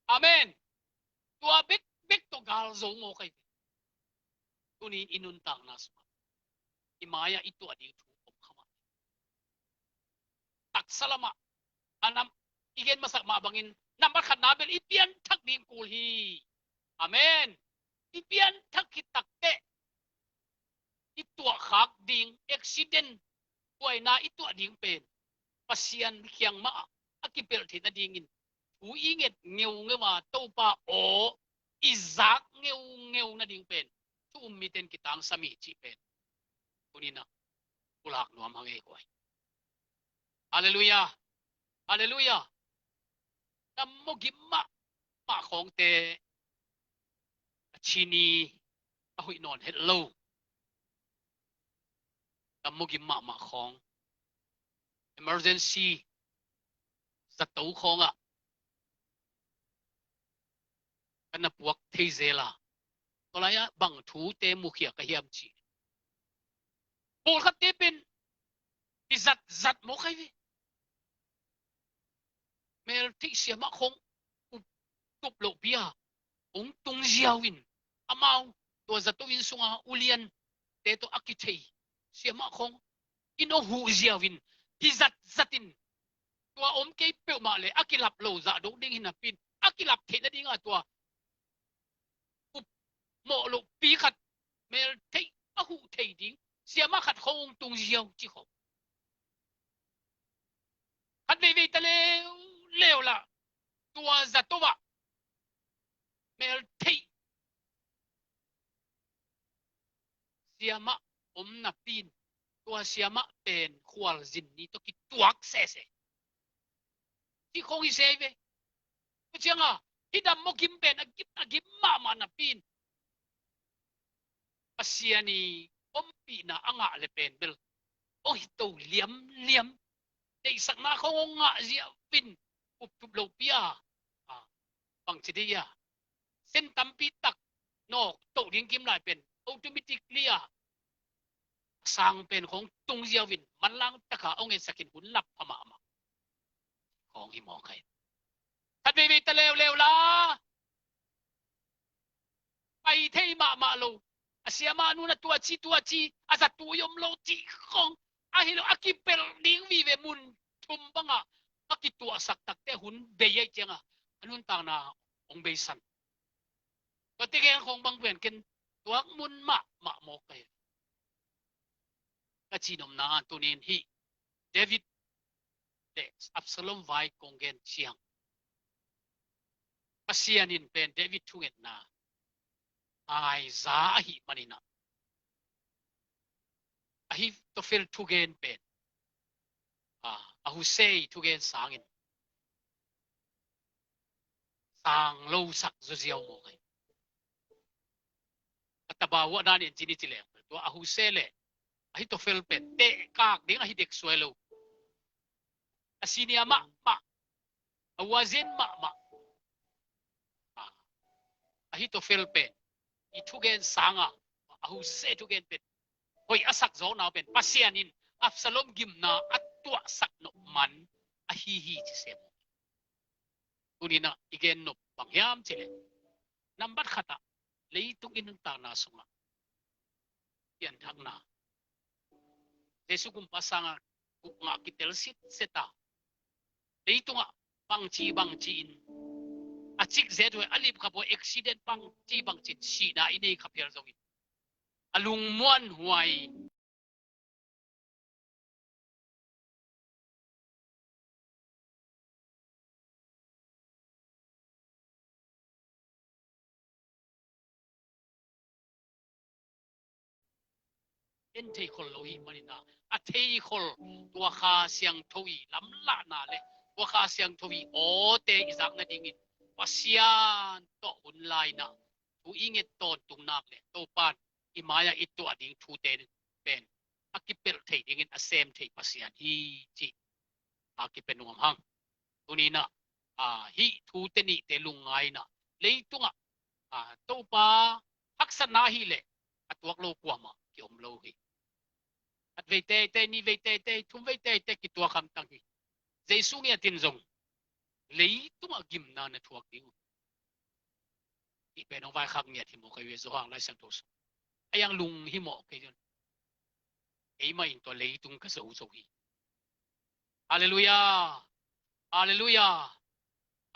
amen tua bek bek to garzo mo kay tunin inuntang nasma imaya itu adi tu kama tak salama anam igen masak mabangin nampak nabel ipian tak din kulhi amen ipian tak kitakte itu hak ding accident buay na itu ading pen pasian kyang ma akipel thina dingin uinget ngeu ngewa topa o izak ngeu na ding pen tu ummiten kitang sami chi pen kunina ulak nuam hangai koy hallelujah hallelujah nammo gimma ma khong te chini ahui non hello nammo gimma ma khong emergency sa tau khong a kana puak theizela tolaya bang thu te mukhia ka hiam chi pol khat te pen izat zat mo khai vi mel thi sia ma khong tup lo pia ong tung jiawin amau to zatowin sunga ulian te to akithei sia ma khong ino hu jiawin izat zatin tua om ke pe ma le akilap lo za do ding hinapin akilap the na dinga tua mo lo pi khat mel thei a hu thei ding sia ma khat khong tung jiaw chi khong khat ve ta leo la tua zatowa mel thei sia ma om na pin tua sia ma pen khwal zin ni to ki tuak se ti khong i se ve chianga hidam mo kim pen agim ma na pin pasiani om pi na anga le pen bel o hito liam te sak na khong nga zia pin up tup lo pia bang chidia sen tampi tak no to ding kim lai pen automatically sang pen khong tung zia win man lang taka ong en sakin hun lap ama khong hi mo kai thật vì ta leo la bay thấy mà lo asia ma nu na tua chi asa tu yom lo chi khong a hilo akipel ding vi ve mun thum banga akitua sak tak te hun be ye chenga anun tang na ong be san ko te gen khong bang pen ken tuak mun ma mo kai ka chi nom na tunin hi David de Absalom vai kongen chiang pasianin pen David thunget na ai za hi manina ahi to fel thugen pen ahu sei thugen sangin sang lo sak zo ziaw mo kai ataba wa dan in chini chile to ahu sele ahi to fel pen te kak ding ahi dek suelo asinia ma awazen ma ahi to fel pen I thugen sanga ahu se thugen pen hoi asak zo na pen pasianin Absalom gimna atwa sak no man ahi chi sem tunina igen no bangyam chile nambat khata leitung inun ta na sunga yan thang na Jesu kum pasanga nga kitel sit seta leitunga bangchi in achik zedo alip ka bo accident bangchi chin si na inei khapel zongin alung muan huai en thei khol lo hi manina a thei khol tua kha siang thui lam la na le tua kha siang thui o te izak na dingin pasian to hunlai na tu inget ton tung nak le to pan imaya itu ading tu ten pen akipel thei dingin asem thei pasian hi chi akipen ngam hang tunina hi thu te ni te lungai na leitunga to pa aksana hi le atuak lo kwama ki om lo hi at ve te ni ve te thum ve te ki tua kham tang hi jesu nge tin zong leitunga gim na na thuak ding ti pe no vai khak nge thi mo kai we zo hang lai sang to ayang lung hi mo ke jon ei mai to leitung ka so zo hi hallelujah hallelujah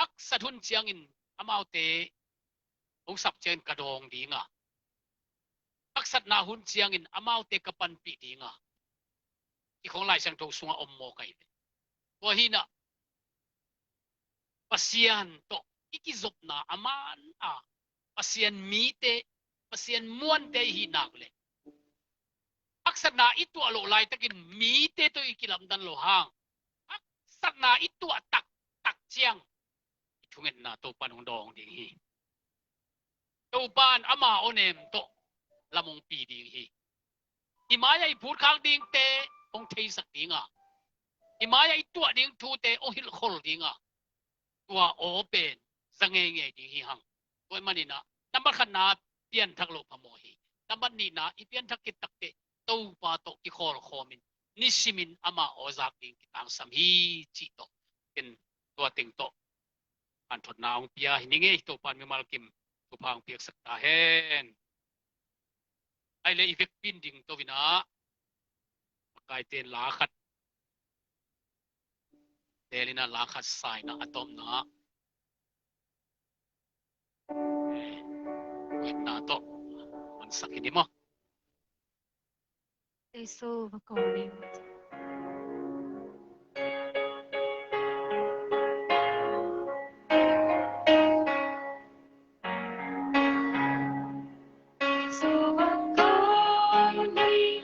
ak sathun chiang in amau te ông sắp trên cả đòn đi ngà, ác sát na hun chiang in amau te kapan pi đi ngà, thì không lại sang thâu sunga om mo kai, qua hi na, pasian to, iki zop na aman pasian mi te, pasian muan te hi nak le, ác sát na itu alo lai takin mi te to ikilam dan lo hang, ác sát na itu tak chiang, chungin na to panong dong đi hi. Tâu ban ama onem to lamong pi ding hi imaya I phut khang ding te ong thei sak ding imaya I tua ding thu te ong hil khol ding tua open zange nge ding hi hang toy manina number khan na pian thak lo phamo hi number ni na I pian thak ki tak te tâu pa to ki khol khomin nisimin ama ozak ding kitang sam hi chi to ken tua ting to an thot na ong pia hi ninge to pan mi mal kim tu phang piak sak ta hen ai le effect pin ding to vina kai ten la khat telina la khat sai na atom na wet na to man sakini mo Giêsu và con em. Giêsu và con em,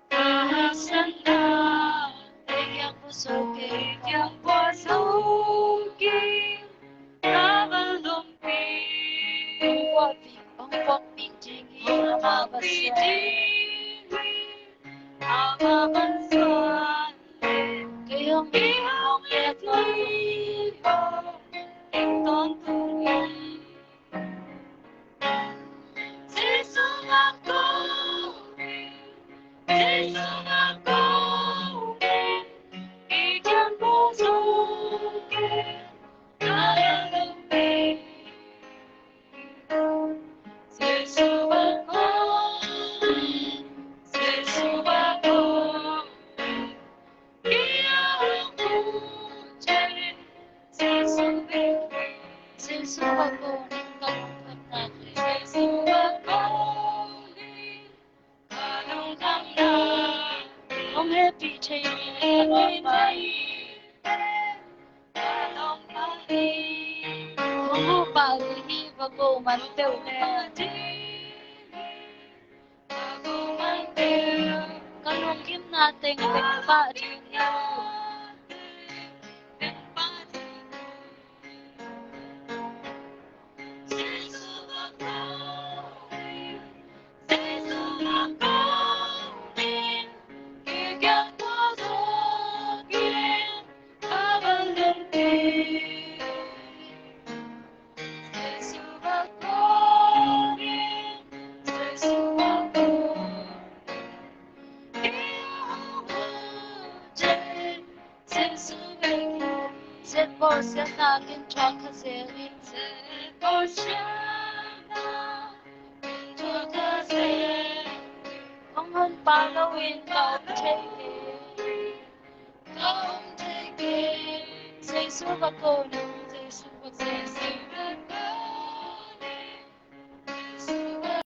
ta hát sanh ta, để yang puso kay yang puso kay, ta vẫn luôn pin, ông phong minh chính nghĩa mà bất diệt, ama vẫn xuân, kay ông đi ông lệ tuổi, em con tu nhân. Giêsu và con em, Giêsu và con em, khi chẳng có dấu kề, ta đang đứng bên. Giêsu và con em, Giêsu và con em, khi ông tu trên, Giêsu bên, Giêsu và con em không thật là Giêsu và con em, ta đâu thắng đa, không hết bị chạy lên bay, ta không phá đi, không hút bao đi và cô mình tiêu nè, và cô mình tiêu, con không kiếm natin tình ba đi nhau. Giêsu và con em, Giêsu và con em, khi chẳng có dấu kia, ta vẫn luôn tin. Giêsu và con em, Giêsu và con em, khi ông trên, Giêsu bên sẽ bỏ sẽ ta kinh cho các sẽ in sẽ bỏ sẽ ta kinh cho các sẽ không hơn bao lâu in không take it Giêsu và con